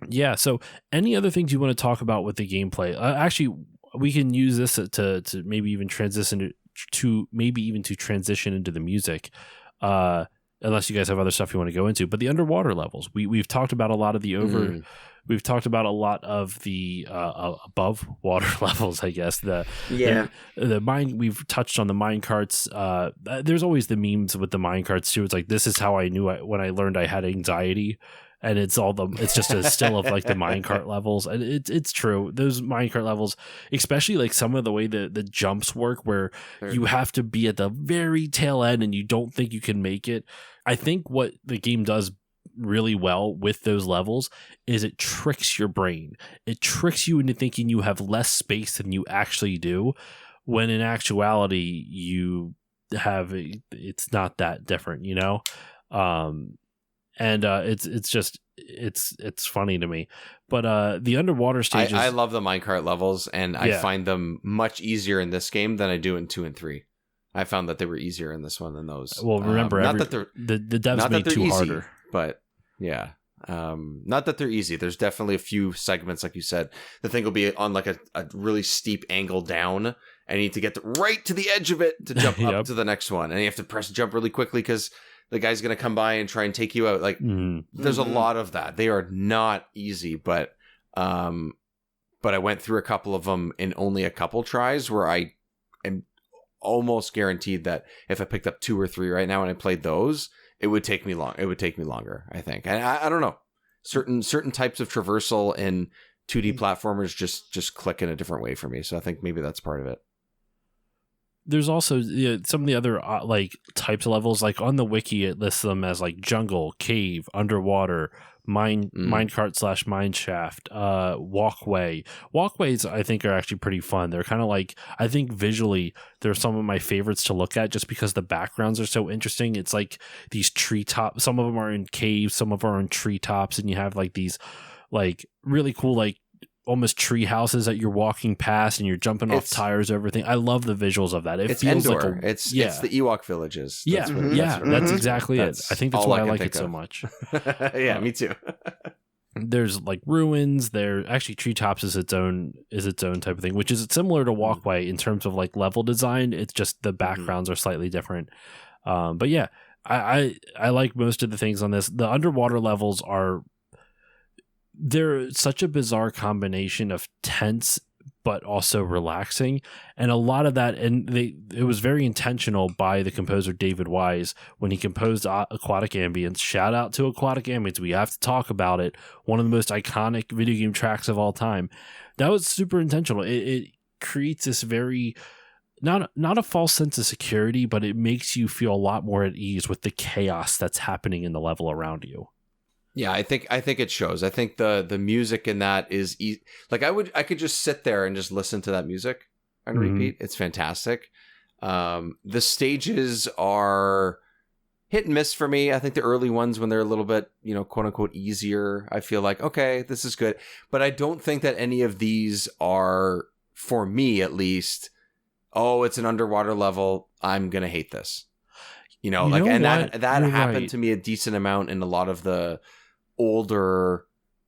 yeah. So, any other things you want to talk about with the gameplay? Actually, we can use this to maybe even transition to transition into the music. Unless you guys have other stuff you want to go into, but the underwater levels, we've talked about a lot of the we've talked about a lot of the above water levels, I guess. The mine, we've touched on the mine carts. There's always the memes with the mine carts too. It's like, this is how I knew when I learned I had anxiety. And it's just a still of like the minecart levels. And it's true. Those minecart levels, especially like some of the way the jumps work where you have to be at the very tail end and you don't think you can make it. I think what the game does really well with those levels is it tricks your brain. It tricks you into thinking you have less space than you actually do, when in actuality it's not that different, you know? And it's funny to me, but the underwater stages. I love the minecart levels, and I find them much easier in this game than I do in 2 and 3. I found that they were easier in this one than those. Well, remember, the devs made 2 harder, but yeah, not that they're easy. There's definitely a few segments, like you said. The thing will be on like a really steep angle down, and you need to get right to the edge of it to jump up to the next one, and you have to press jump really quickly because the guy's going to come by and try and take you out. Like, there's a lot of that. They are not easy, but I went through a couple of them in only a couple tries, where I am almost guaranteed that if I picked up 2 or 3 right now and I played those, it would take me long. It would take me longer, I think. And I don't know. Certain types of traversal in 2D platformers just click in a different way for me. So I think maybe that's part of it. There's also some of the other like types of levels. Like on the wiki, it lists them as like jungle, cave, underwater, minecart / mine shaft, walkway. Walkways I think are actually pretty fun. They're kind of like, I think visually they're some of my favorites to look at just because the backgrounds are so interesting. It's like these treetops. Some of them are in caves, some of them are in treetops, and you have like these like really cool like almost tree houses that you're walking past and you're jumping off tires, everything. I love the visuals of that. It feels Endor. like it's the Ewok villages. That's exactly it. I think that's why I like it so much. Yeah, me too. There's like ruins. There actually treetops is its own type of thing, which is similar to Walkway in terms of like level design. It's just the backgrounds are slightly different. But yeah, I like most of the things on this. The underwater levels they're such a bizarre combination of tense but also relaxing, and a lot of that, and it was very intentional by the composer David Wise when he composed Aquatic Ambience. Shout out to Aquatic Ambience. We have to talk about it. One of the most iconic video game tracks of all time. That was super intentional. It creates this very not a false sense of security, but it makes you feel a lot more at ease with the chaos that's happening in the level around you. Yeah, I think it shows. I think the music in that is like I could just sit there and just listen to that music and repeat. It's fantastic. The stages are hit and miss for me. I think the early ones, when they're a little bit, quote unquote easier, I feel like, okay, this is good. But I don't think that any of these are, for me at least, oh, it's an underwater level, I'm gonna hate this. That happened to me a decent amount in a lot of the older,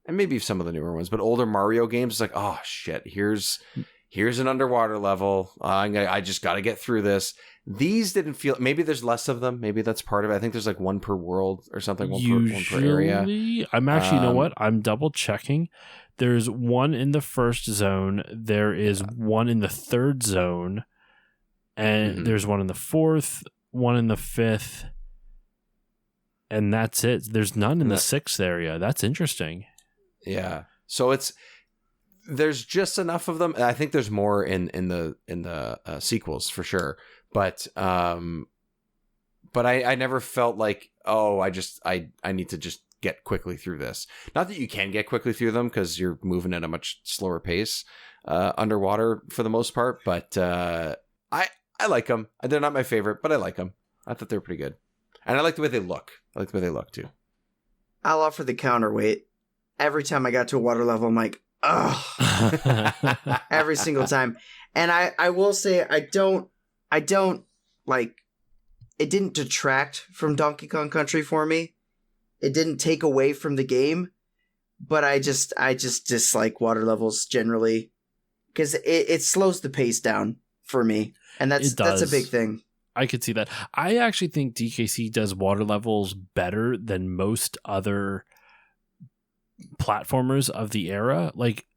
and maybe some of the newer ones, but older Mario games. It's like, oh shit, here's an underwater level. I just got to get through this. These didn't feel. Maybe there's less of them. Maybe that's part of it. I think there's like one per world or something. One per area. I'm actually, you know what? I'm double checking. There's one in the first zone. There is one in the third zone, and there's one in the fourth. One in the fifth. And that's it. There's none in the sixth area. That's interesting. Yeah. So there's just enough of them. I think there's more in the sequels for sure. But I never felt like, oh, I need to just get quickly through this. Not that you can get quickly through them because you're moving at a much slower pace underwater for the most part. But I like them. They're not my favorite, but I like them. I thought they were pretty good. And I like the way they look. I like the way they look, too. I'll offer the counterweight. Every time I got to a water level, I'm like, ugh. Every single time. And I will say, I don't, like, it didn't detract from Donkey Kong Country for me. It didn't take away from the game. But I just dislike water levels generally. Because it slows the pace down for me. And that's a big thing. I could see that. I actually think DKC does water levels better than most other platformers of the era. Like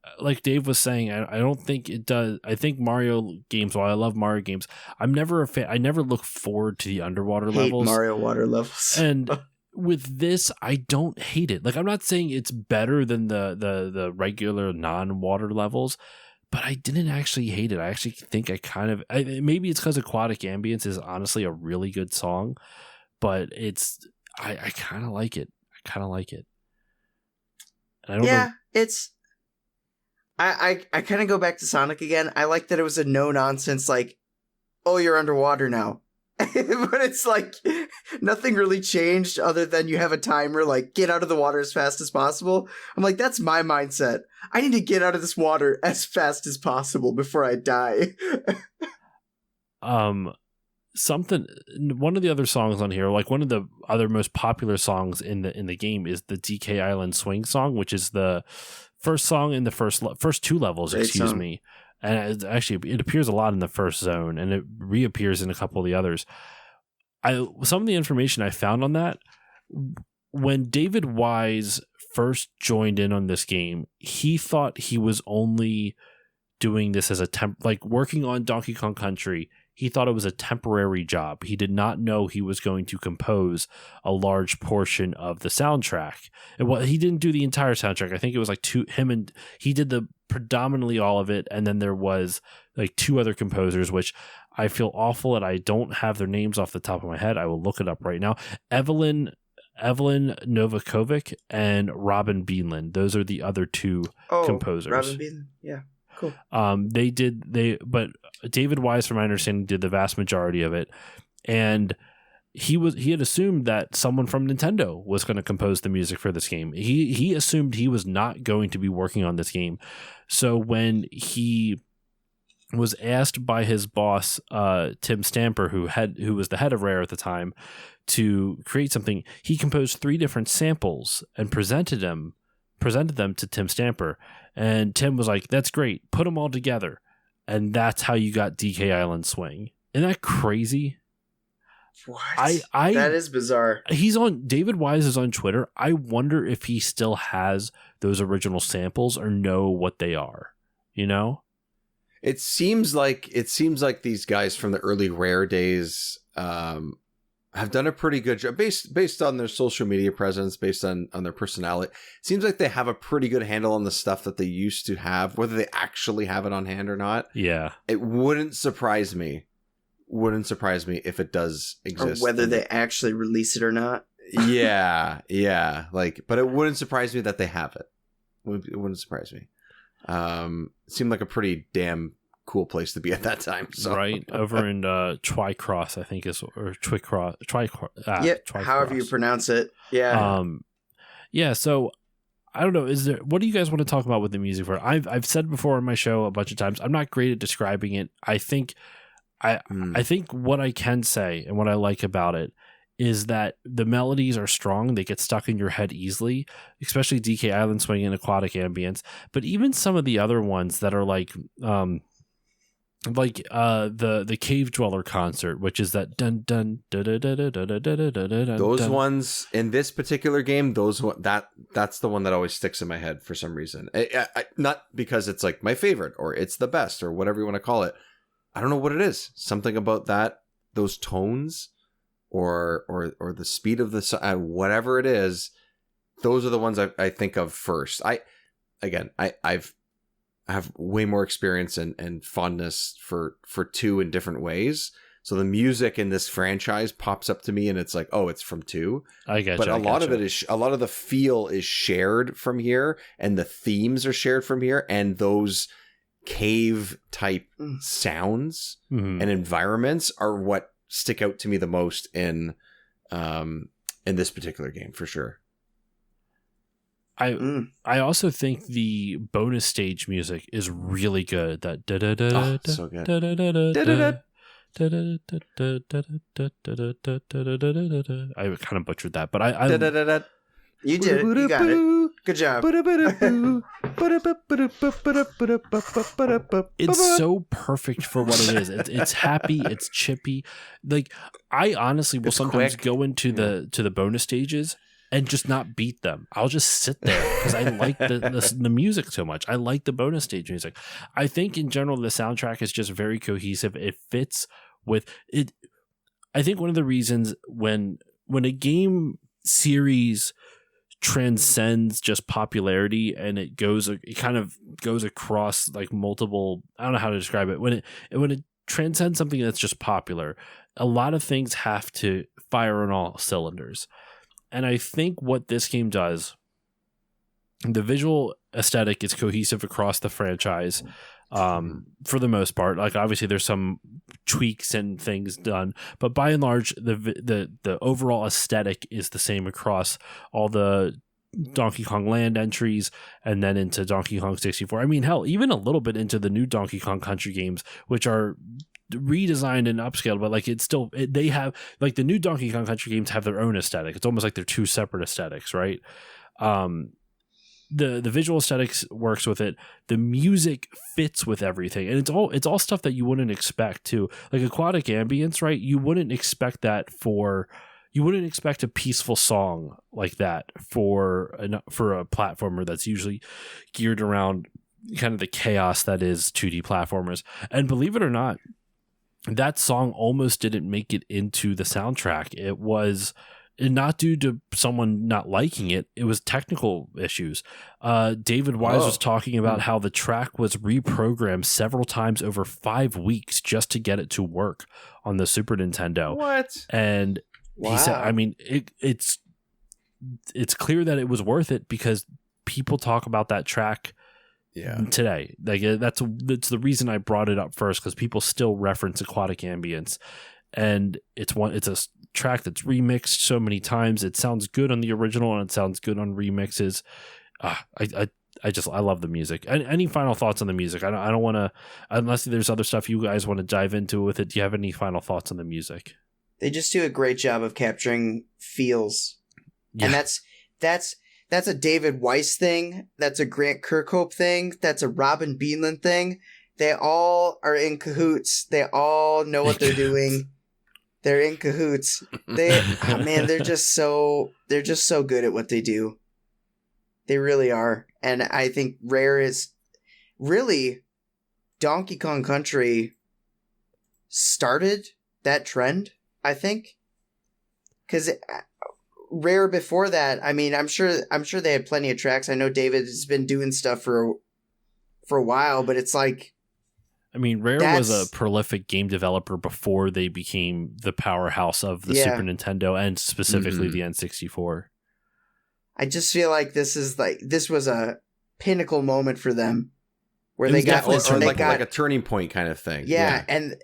Dave was saying, I don't think it does. I think Mario games, while I love Mario games, I'm never a fan. I never look forward to the underwater levels. Mario water levels. And with this, I don't hate it. Like, I'm not saying it's better than the regular non-water levels, but I didn't actually hate it. I actually think maybe it's because Aquatic Ambience is honestly a really good song, but I kind of like it. And I don't know. It's, I kind of go back to Sonic again. I like that it was a no nonsense, like, oh, you're underwater now. But it's like nothing really changed other than you have a timer, like, get out of the water as fast as possible. I'm like, that's my mindset. I need to get out of this water as fast as possible before I die. One of the other songs on here, like one of the other most popular songs in the game, is the DK Island Swing song, which is the first song in the first two levels. Great excuse song. Me. And it appears a lot in the first zone, and it reappears in a couple of the others. Some of the information I found on that, when David Wise first joined in on this game, he thought he was only doing this as a like working on Donkey Kong Country. he thought it was a temporary job. He did not know he was going to compose a large portion of the soundtrack. He didn't do the entire soundtrack. I think it was like he did the predominantly all of it, and then there was like 2 other composers, which I feel awful that I don't have their names off the top of my head. I will look it up right now. Evelyn Novakovic and Robin Beanland. Those are the other 2 composers. Robin Beanland, yeah. Cool. But David Wise, from my understanding, did the vast majority of it, and he had assumed that someone from Nintendo was going to compose the music for this game. He assumed he was not going to be working on this game. So when he was asked by his boss, Tim Stamper, who was the head of Rare at the time, to create something, he composed 3 different samples and presented them to Tim Stamper. And Tim was like, "That's great. Put them all together." And that's how you got DK Island Swing. Isn't that crazy? What? That is bizarre. David Wise is on Twitter. I wonder if he still has those original samples or know what they are. You know? It seems like these guys from the early Rare days have done a pretty good job based on their social media presence, based on their personality. It seems like they have a pretty good handle on the stuff that they used to have, whether they actually have it on hand or not. Yeah. It wouldn't surprise me if it does exist. Or whether they actually release it or not. Yeah. But it wouldn't surprise me that they have it. It wouldn't surprise me. It seemed like a pretty damn cool place to be at that time. So. Right over in Twycross, I think or Twycross. However you pronounce it. Yeah. Yeah. So I don't know. What do you guys want to talk about with the music for it? I've said before on my show a bunch of times, I'm not great at describing it. I think what I can say and what I like about it is that the melodies are strong. They get stuck in your head easily, especially DK Island Swing and Aquatic Ambience. But even some of the other ones that are like the Cave Dweller concert, which is that dun dun da da da da da da da da da. Those ones in this particular game, that's the one that always sticks in my head for some reason. Not because it's like my favorite or it's the best or whatever you want to call it. I don't know what it is. Something about those tones, or the speed of the whatever it is. Those are the ones I think of first. I have way more experience and fondness for 2 in different ways. So the music in this franchise pops up to me and it's like, oh, it's from 2. I get But a lot of the feel is shared from here, and the themes are shared from here, and those cave type sounds and environments are what stick out to me the most in this particular game, for sure. I also think the bonus stage music is really good. That so good. I kind of butchered that, but I you did it. You got it. Good job. It's so perfect for what it is. It's happy. It's chippy. Like, I honestly will sometimes go into the bonus stages and just not beat them. I'll just sit there because I like the music so much. I like the bonus stage music. I think in general the soundtrack is just very cohesive. It fits with it. I think one of the reasons when a game series transcends just popularity and it kind of goes across like multiple, I don't know how to describe it. When it transcends something that's just popular, a lot of things have to fire on all cylinders. And I think what this game does, the visual aesthetic is cohesive across the franchise for the most part. Like, obviously there's some tweaks and things done, but by and large, the overall aesthetic is the same across all the Donkey Kong Land entries and then into Donkey Kong 64. I mean, hell, even a little bit into the new Donkey Kong Country games, which are redesigned and upscaled, but like they have, like, the new Donkey Kong Country games have their own aesthetic. It's almost like they're 2 separate aesthetics, right? The visual aesthetics works with it. The music fits with everything, and it's all stuff that you wouldn't expect too. Like Aquatic Ambience, right? You wouldn't expect a peaceful song like that for a platformer that's usually geared around kind of the chaos that is 2D platformers. And believe it or not, that song almost didn't make it into the soundtrack. It was not due to someone not liking it. It was technical issues. David Wise was talking about how the track was reprogrammed several times over 5 weeks just to get it to work on the Super Nintendo. What? And he said, I mean, it's clear that it was worth it because people talk about that track today. Like that's the reason I brought it up first, because people still reference Aquatic Ambience, and it's a track that's remixed so many times. It sounds good on the original and it sounds good on remixes. I love the music. Any final thoughts on the music? I don't want to, unless there's other stuff you guys want to dive into with it. Do you have any final thoughts on the music? They just do a great job of capturing feels, and that's a David Weiss thing. That's a Grant Kirkhope thing. That's a Robin Beanland thing. They all are in cahoots. They all know what they're doing. They're in cahoots. They're just so good at what they do. They really are. And I think Rare is really, Donkey Kong Country started that trend, I think. Because Rare before that, I mean, I'm sure they had plenty of tracks. I know David has been doing stuff for a while, but it's like, I mean, Rare was a prolific game developer before they became the powerhouse of the Super Nintendo and specifically the N64. I just feel like this was a pinnacle moment for them, where they got like a turning point kind of thing. Yeah, and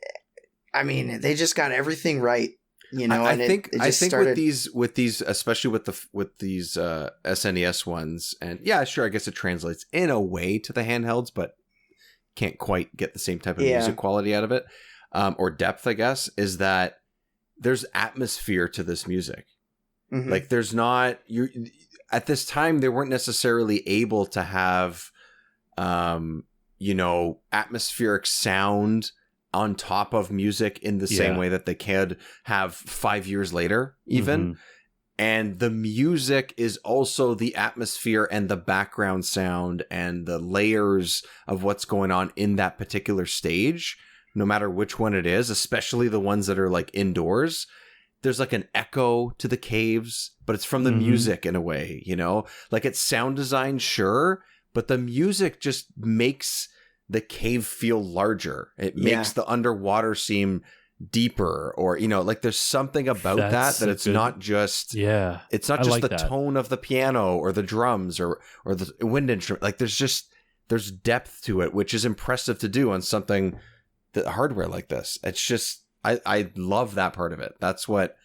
I mean, they just got everything right. You know, I think with these, especially with these SNES ones, and sure, I guess it translates in a way to the handhelds, but can't quite get the same type of music quality out of it, or depth, I guess, is that there's atmosphere to this music. Mm-hmm. Like there's not, at this time, they weren't necessarily able to have, atmospheric sound on top of music in the same way that they could have 5 years later, even. Mm-hmm. And the music is also the atmosphere and the background sound and the layers of what's going on in that particular stage, no matter which one it is, especially the ones that are like indoors. There's like an echo to the caves, but it's from the music in a way, you know? Like it's sound design, sure, but the music just makes the cave feel larger. It makes the underwater seem deeper, or like there's something about that it's not just it's not just like the tone of the piano or the drums or the wind instrument. Like there's depth to it, which is impressive to do on something that hardware like this. It's just I love that part of it. That's what,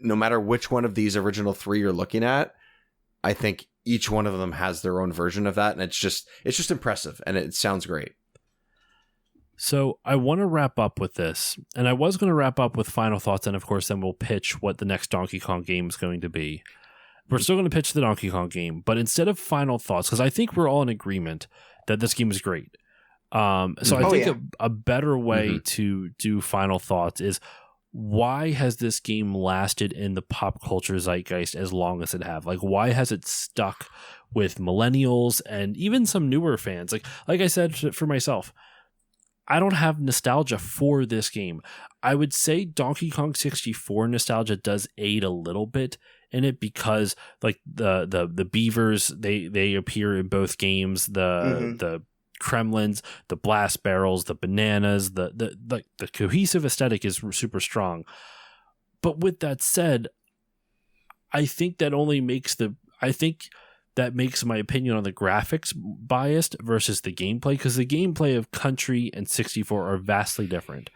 no matter which one of these original three you're looking at, I think each one of them has their own version of that, and it's just impressive, and it sounds great. So I want to wrap up with this, and I was going to wrap up with final thoughts, and of course then we'll pitch what the next Donkey Kong game is going to be. We're still going to pitch the Donkey Kong game, but instead of final thoughts, because I think we're all in agreement that this game is great. I think a better way to do final thoughts is, why has this game lasted in the pop culture zeitgeist as long as it have? Like, why has it stuck with millennials and even some newer fans? Like I said, for myself, I don't have nostalgia for this game. I would say Donkey Kong 64 nostalgia does aid a little bit in it, because like the beavers, they appear in both games. The Kremlins, the blast barrels, the bananas, the cohesive aesthetic is super strong. But with that said, I think that makes my opinion on the graphics biased versus the gameplay, because the gameplay of Country and 64 are vastly different.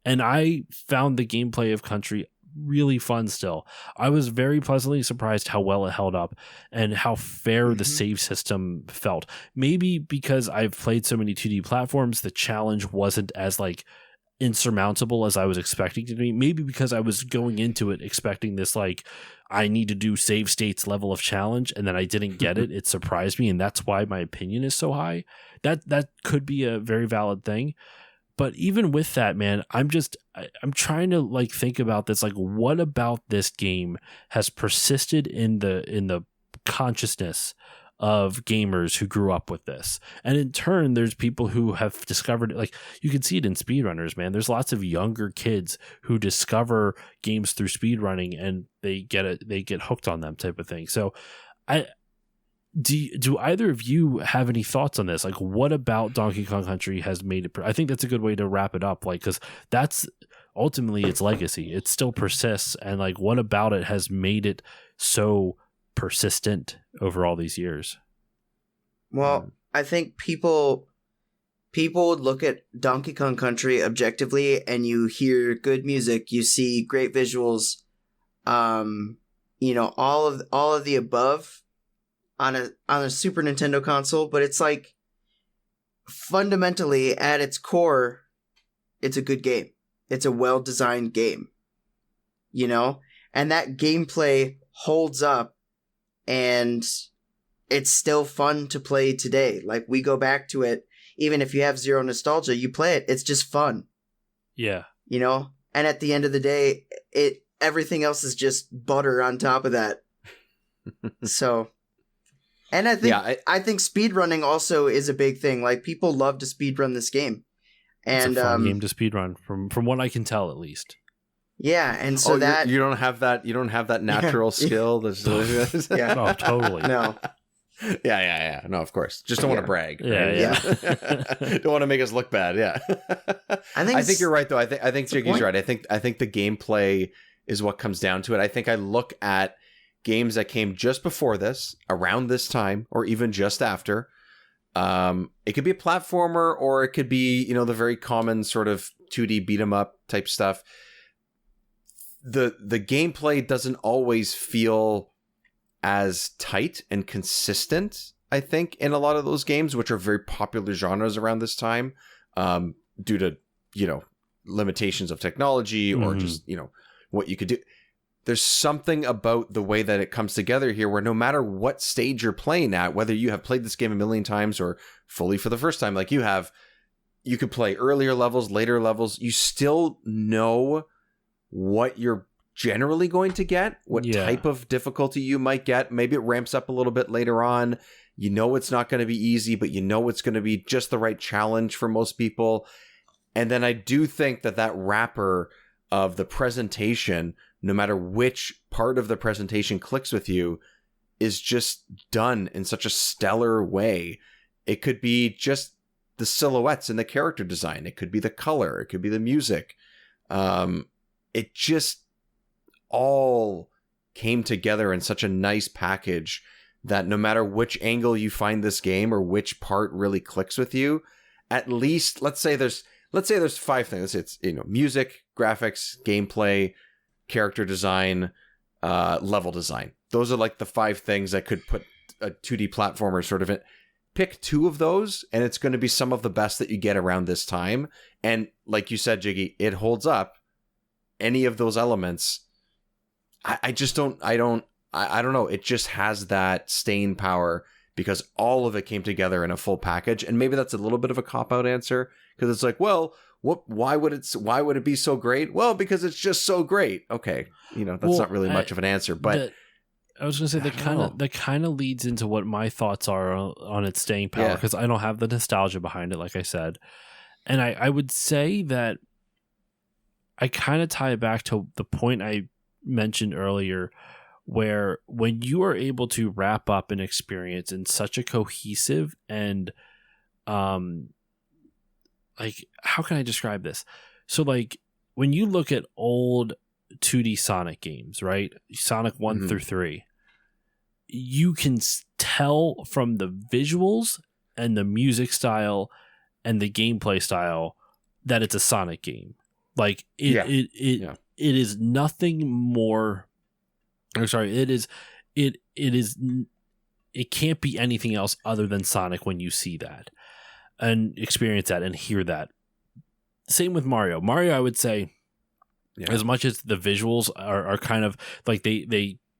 And I found the gameplay of Country really fun still. I was very pleasantly surprised how well it held up and how fair the save system felt. Maybe because I've played so many 2D platforms, the challenge wasn't as like insurmountable as I was expecting it to be. Maybe because I was going into it expecting this like, I need to do save states level of challenge, and then I didn't get it. It surprised me, and that's why my opinion is so high. That could be a very valid thing. But even with that, man, I'm trying to like think about this. Like, what about this game has persisted in the consciousness of gamers who grew up with this. And in turn, there's people who have discovered, like, you can see it in speedrunners, man. There's lots of younger kids who discover games through speedrunning and they get hooked on them, type of thing. So do either of you have any thoughts on this? Like, what about Donkey Kong Country has made it? I think that's a good way to wrap it up. Like, because that's ultimately its legacy. It still persists. And like, what about it has made it so persistent over all these years? Well, I think people would look at Donkey Kong Country objectively, and you hear good music, you see great visuals, you know, all of the above on a Super Nintendo console, but it's like fundamentally at its core, it's a good game. It's a well-designed game, you know, and that gameplay holds up, and it's still fun to play today. Like, we go back to it, even if you have zero nostalgia, you play it, it's just fun. Yeah. You know, and at the end of the day, everything else is just butter on top of that. So, and I think speedrunning also is a big thing. Like, people love to speedrun this game. And it's a fun game to speedrun from what I can tell, at least. Yeah, and so that you don't have that natural skill. Yeah. Oh, totally. No. Yeah. No, of course. Just don't want to brag. Right? Yeah. Don't want to make us look bad. Yeah. I think you're right, though. I think Jiggy's right. I think the gameplay is what comes down to it. I think I look at games that came just before this, around this time, or even just after. It could be a platformer, or it could be, you know, the very common sort of 2D beat 'em up type stuff. The gameplay doesn't always feel as tight and consistent, I think, in a lot of those games, which are very popular genres around this time, due to, you know, limitations of technology or just, you know, what you could do. There's something about the way that it comes together here where no matter what stage you're playing at, whether you have played this game a million times or fully for the first time like you have, you could play earlier levels, later levels, you still know what you're generally going to get, what type of difficulty you might get. Maybe it ramps up a little bit later on. You know it's not going to be easy, but you know it's going to be just the right challenge for most people. And then I do think that wrapper of the presentation, no matter which part of the presentation clicks with you, is just done in such a stellar way. It could be just the silhouettes and the character design. It could be the color. It could be the music. It just all came together in such a nice package that no matter which angle you find this game or which part really clicks with you, at least let's say there's 5 things. It's, you know, music, graphics, gameplay, character design, level design. Those are like the 5 things that could put a 2D platformer sort of in. Pick 2 of those, and it's going to be some of the best that you get around this time. And like you said, Jiggy, it holds up. Any of those elements, I don't know. It just has that staying power because all of it came together in a full package. And maybe that's a little bit of a cop-out answer because it's like, well, why would it be so great? Well, because it's just so great. Okay, you know, that's not really much of an answer, but I was going to say that kind of leads into what my thoughts are on its staying power because I don't have the nostalgia behind it, like I said. And I would say that I kind of tie it back to the point I mentioned earlier, where when you are able to wrap up an experience in such a cohesive and like, how can I describe this? So like when you look at old 2D Sonic games, right? Sonic 1 through 3, you can tell from the visuals and the music style and the gameplay style that it's a Sonic game. Like it is nothing more. I'm sorry. It can't be anything else other than Sonic when you see that and experience that and hear that. Same with Mario. Mario, I would say, as much as the visuals are kind of like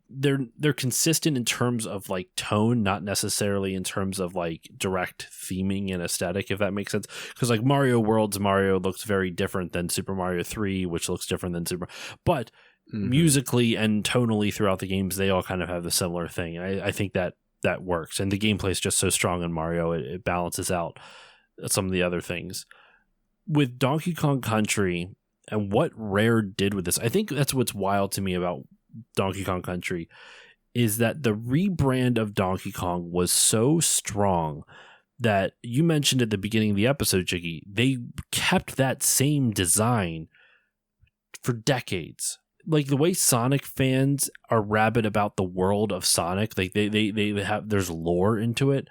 they're consistent in terms of like tone, not necessarily in terms of like direct theming and aesthetic, if that makes sense. Because like Mario Worlds, Mario looks very different than Super Mario 3, which looks different than musically and tonally throughout the games, they all kind of have the similar thing. I think that that works. And the gameplay is just so strong in Mario, it balances out some of the other things. With Donkey Kong Country and what Rare did with this, I think that's what's wild to me about Donkey Kong Country, is that the rebrand of Donkey Kong was so strong that you mentioned at the beginning of the episode, Jiggy, they kept that same design for decades. Like the way Sonic fans are rabid about the world of Sonic, like they have, there's lore into it.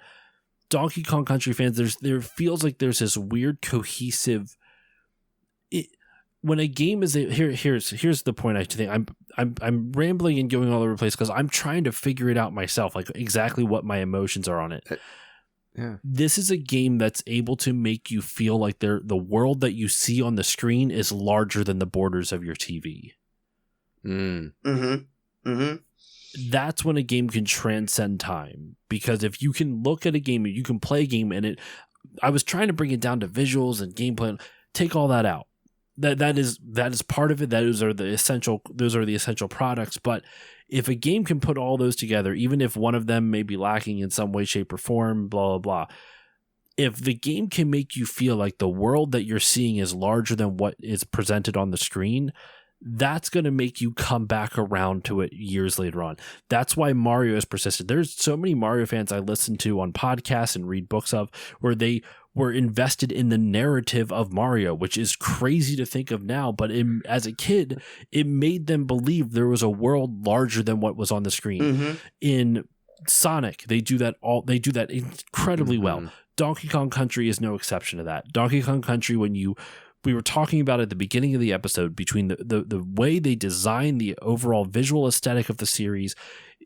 Donkey Kong Country fans, there feels like there's this weird cohesive. When a game is here's the point I think I'm rambling and going all over the place because I'm trying to figure it out myself, like exactly what my emotions are on it. Yeah. This is a game that's able to make you feel like the world that you see on the screen is larger than the borders of your TV. That's when a game can transcend time, because if you can look at a game, you can play a game and I was trying to bring it down to visuals and gameplay. Take all that out. That is part of it. Those are the essential products. But if a game can put all those together, even if one of them may be lacking in some way, shape, or form, blah, blah, blah. If the game can make you feel like the world that you're seeing is larger than what is presented on the screen, that's going to make you come back around to it years later on. That's why Mario has persisted. There's so many Mario fans I listen to on podcasts and read books of where they were invested in the narrative of Mario, which is crazy to think of now. But as a kid, it made them believe there was a world larger than what was on the screen. In Sonic, they do that incredibly well. Donkey Kong Country is no exception to that. Donkey Kong Country, we were talking about at the beginning of the episode, between the way they design the overall visual aesthetic of the series,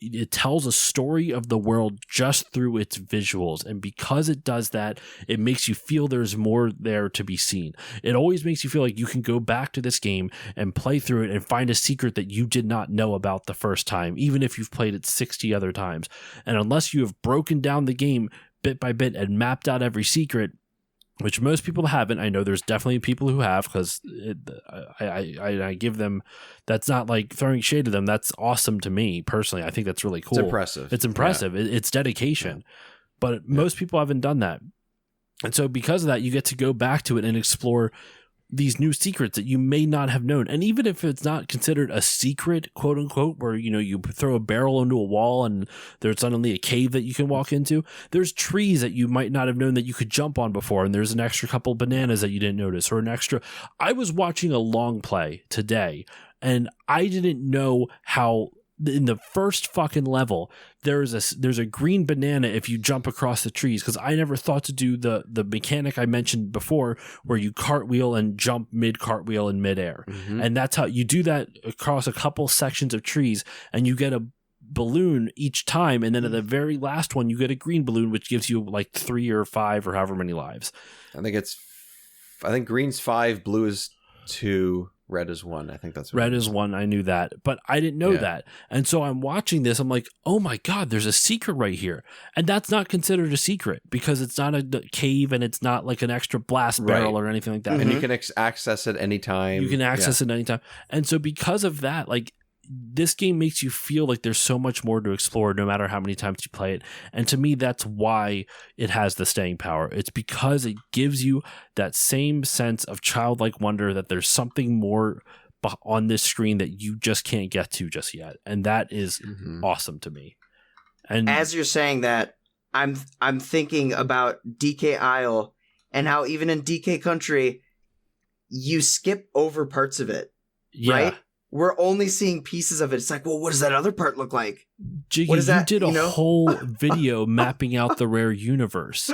it tells a story of the world just through its visuals. And because it does that, it makes you feel there's more there to be seen. It always makes you feel like you can go back to this game and play through it and find a secret that you did not know about the first time, even if you've played it 60 other times. And unless you have broken down the game bit by bit and mapped out every secret, which most people haven't. I know there's definitely people who have, because I give them, that's not like throwing shade at them. That's awesome to me personally. I think that's really cool. It's impressive. Yeah. It's dedication. Yeah. But most people haven't done that. And so because of that, you get to go back to it and explore these new secrets that you may not have known. And even if it's not considered a secret, quote unquote, where, you throw a barrel into a wall and there's suddenly a cave that you can walk into, there's trees that you might not have known that you could jump on before. And there's an extra couple bananas that you didn't notice, or an extra. I was watching a long play today and I didn't know how in the first fucking level, there's a green banana if you jump across the trees, because I never thought to do the mechanic I mentioned before where you cartwheel and jump mid-cartwheel in midair. And that's how you do that across a couple sections of trees, and you get a balloon each time, and then at the very last one you get a green balloon, which gives you like 3 or 5 or however many lives. I think green's 5, blue is 2, red is 1. I think that's red is 1. I knew that, but I didn't know that. And so I'm watching this. I'm like, oh my God, there's a secret right here. And that's not considered a secret because it's not a cave and it's not like an extra blast barrel or anything like that. And you can access it anytime. You can access it anytime. And so because of that, like, this game makes you feel like there's so much more to explore no matter how many times you play it. And to me, that's why it has the staying power. It's because it gives you that same sense of childlike wonder that there's something more on this screen that you just can't get to just yet. And that is awesome to me. And as you're saying that, I'm thinking about DK Isle and how even in DK Country, you skip over parts of it, right? We're only seeing pieces of it. It's like, well, what does that other part look like? Jiggy, what is that? You did a whole video mapping out the Rare universe.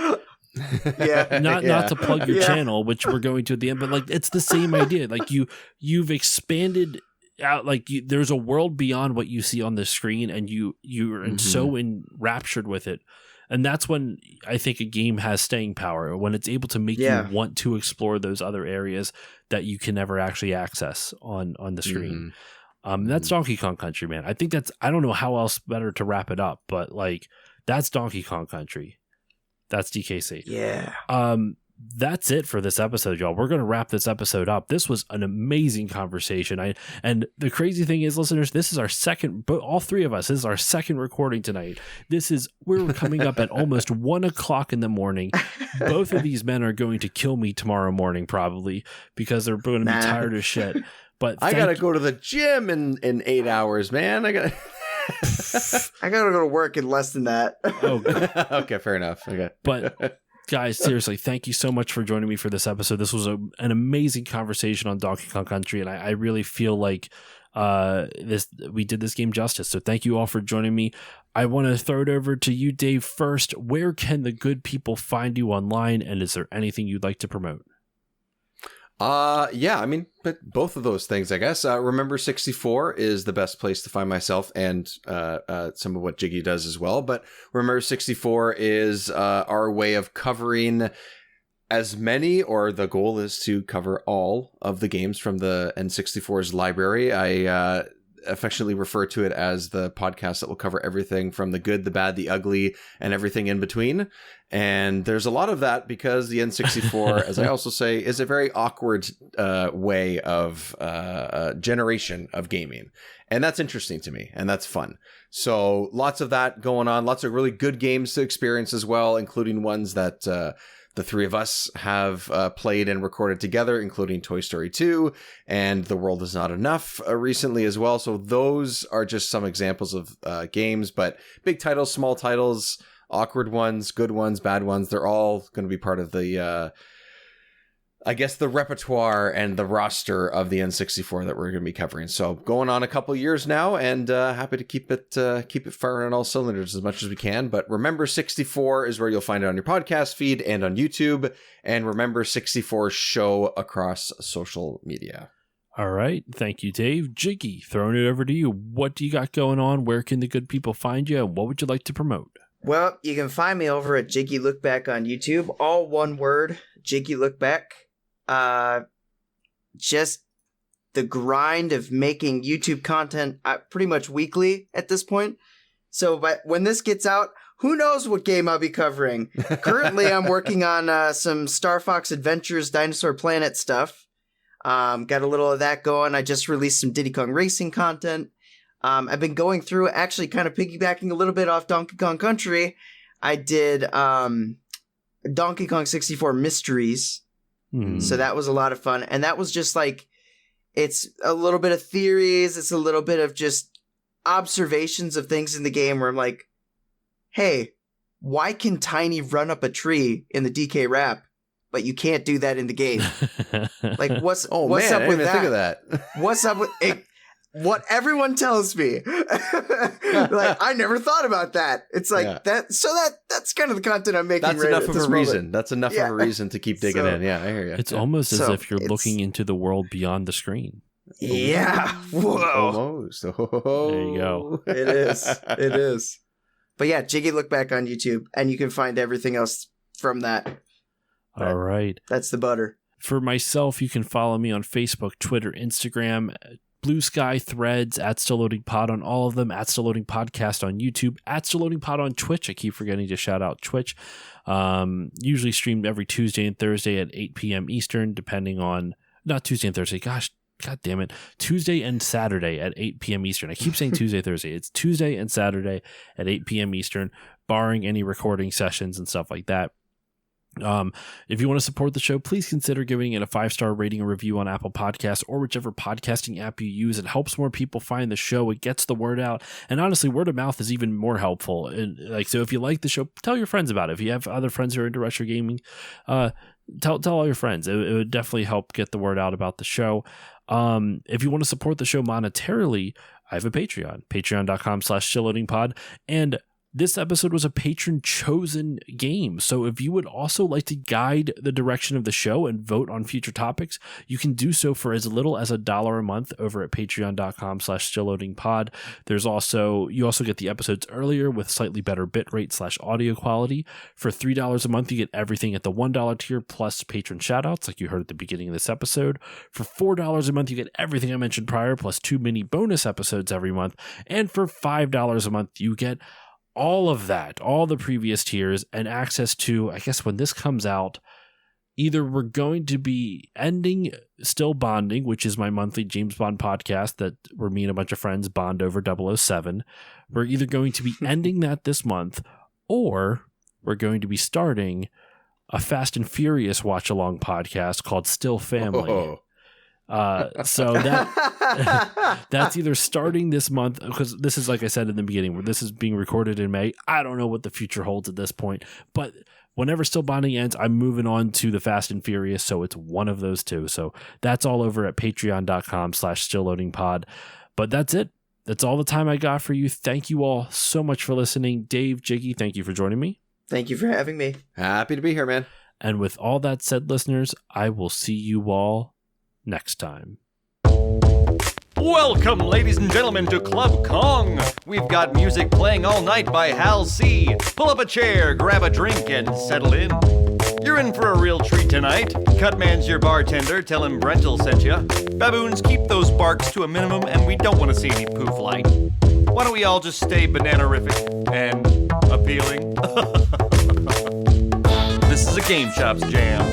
Not to plug your channel, which we're going to at the end, but like it's the same idea. Like you've expanded out, like there's a world beyond what you see on the screen, and you're so enraptured with it. And that's when I think a game has staying power, when it's able to make you want to explore those other areas that you can never actually access on the screen. That's Donkey Kong Country, man. I think I don't know how else better to wrap it up, but like that's Donkey Kong Country. That's DKC. Yeah. that's it for this episode, y'all. We're going to wrap this episode up. This was an amazing conversation. And the crazy thing is, listeners, this is our second, but all three of us, this is our second recording tonight. We're coming up at almost 1 o'clock in the morning. Both of these men are going to kill me tomorrow morning, probably, because they're going to be tired as shit. But I got to go to the gym in 8 hours, man. I got to go to work in less than that. Oh, okay, fair enough. Okay. But guys, seriously, thank you so much for joining me for this episode. This was an amazing conversation on Donkey Kong Country, and I really feel like we did this game justice. So thank you all for joining me. I want to throw it over to you, Dave, first. Where can the good people find you online, and is there anything you'd like to promote? Yeah, I mean, but both of those things, I guess. Remember 64 is the best place to find myself and some of what Jiggy does as well. But Remember 64 is our way of covering as many, or the goal is to cover all of the games from the N64's library. I affectionately refer to it as the podcast that will cover everything from the good, the bad, the ugly, and everything in between. And there's a lot of that because the N64, as I also say, is a very awkward way of generation of gaming. And that's interesting to me, and that's fun. So lots of that going on, lots of really good games to experience as well, including ones that the three of us have played and recorded together, including Toy Story 2 and The World Is Not Enough recently as well. So those are just some examples of games, but big titles, small titles, awkward ones, good ones, bad ones, they're all going to be part of the, I guess, the repertoire and the roster of the N64 that we're going to be covering. So going on a couple years now, and happy to keep it firing on all cylinders as much as we can. But Remember 64 is where you'll find it on your podcast feed and on YouTube, and Remember 64 show across social media. All right. Thank you, Dave. Jiggy, throwing it over to you. What do you got going on? Where can the good people find you? And what would you like to promote? Well, you can find me over at Jiggylookback on YouTube. All one word, Jiggylookback. Just the grind of making YouTube content pretty much weekly at this point. So but when this gets out, who knows what game I'll be covering. Currently, I'm working on some Star Fox Adventures Dinosaur Planet stuff. Got a little of that going. I just released some Diddy Kong Racing content. I've been going through, actually kind of piggybacking a little bit off Donkey Kong Country. I did Donkey Kong 64 Mysteries. So that was a lot of fun. And that was just like, it's a little bit of theories. It's a little bit of just observations of things in the game where I'm like, hey, why can Tiny run up a tree in the DK rap, but you can't do that in the game? Like, what's up with that? Think of that. What's up with it? What everyone tells me. Like, I never thought about that. It's like that. So that's kind of the content I'm making. That's right enough of a reason. moment. That's enough of a reason to keep digging in. Yeah, I hear you. It's almost as if you're looking into the world beyond the screen. Yeah. Whoa. Almost. Oh. There you go. It is. It is. But yeah, Jiggylookback on YouTube, and you can find everything else from that. All right. That's the butter. For myself, you can follow me on Facebook, Twitter, Instagram, Blue Sky, Threads, @StillLoadingPod on all of them, @StillLoadingPodcast on YouTube, @StillLoadingPod on Twitch. I keep forgetting to shout out Twitch. Usually streamed every Tuesday and Thursday at 8 p.m. Eastern, depending on, not Tuesday and Thursday, gosh, God damn it, Tuesday and Saturday at 8 p.m. Eastern. I keep saying Tuesday, Thursday. It's Tuesday and Saturday at 8 p.m. Eastern, barring any recording sessions and stuff like that. If you want to support the show, please consider giving it a 5-star rating or review on Apple Podcasts or whichever podcasting app you use. It helps more people find the show. It gets the word out. And honestly, word of mouth is even more helpful. And so if you like the show, tell your friends about it. If you have other friends who are into retro gaming, tell all your friends. It would definitely help get the word out about the show. If you want to support the show monetarily, I have a Patreon, patreon.com/StillLoadingPod. And this episode was a patron-chosen game, so if you would also like to guide the direction of the show and vote on future topics, you can do so for as little as $1 a month over at patreon.com/StillLoadingPod. You also get the episodes earlier with slightly better bitrate/audio quality. For $3 a month, you get everything at the $1 tier plus patron shoutouts, like you heard at the beginning of this episode. For $4 a month, you get everything I mentioned prior, plus 2 mini bonus episodes every month. And for $5 a month, you get all of that, all the previous tiers, and access to, I guess when this comes out, either we're going to be ending Still Bonding, which is my monthly James Bond podcast that where me and a bunch of friends bond over 007. We're either going to be ending that this month, or we're going to be starting a Fast and Furious watch-along podcast called Still Family. Oh. So that's either starting this month, because this is, like I said in the beginning, where this is being recorded in May. I don't know what the future holds at this point, but whenever Still Bonding ends, I'm moving on to the Fast and Furious, so it's one of those two. So that's all over at patreon.com/stillloadingpod. But that's it. That's all the time I got for you. Thank you all so much for listening. Dave, Jiggy, thank you for joining me. Thank you for having me. Happy to be here, man. And with all that said, listeners, I will see you all next time. Welcome, ladies and gentlemen, to Club Kong. We've got music playing all night by Hal C. Pull up a chair, grab a drink, and settle in. You're in for a real treat tonight. Cutman's your bartender. Tell him Brentel sent you. Baboons, keep those barks to a minimum, and we don't want to see any poof light. Why don't we all just stay banana-rific and appealing? This is a Game Shops jam.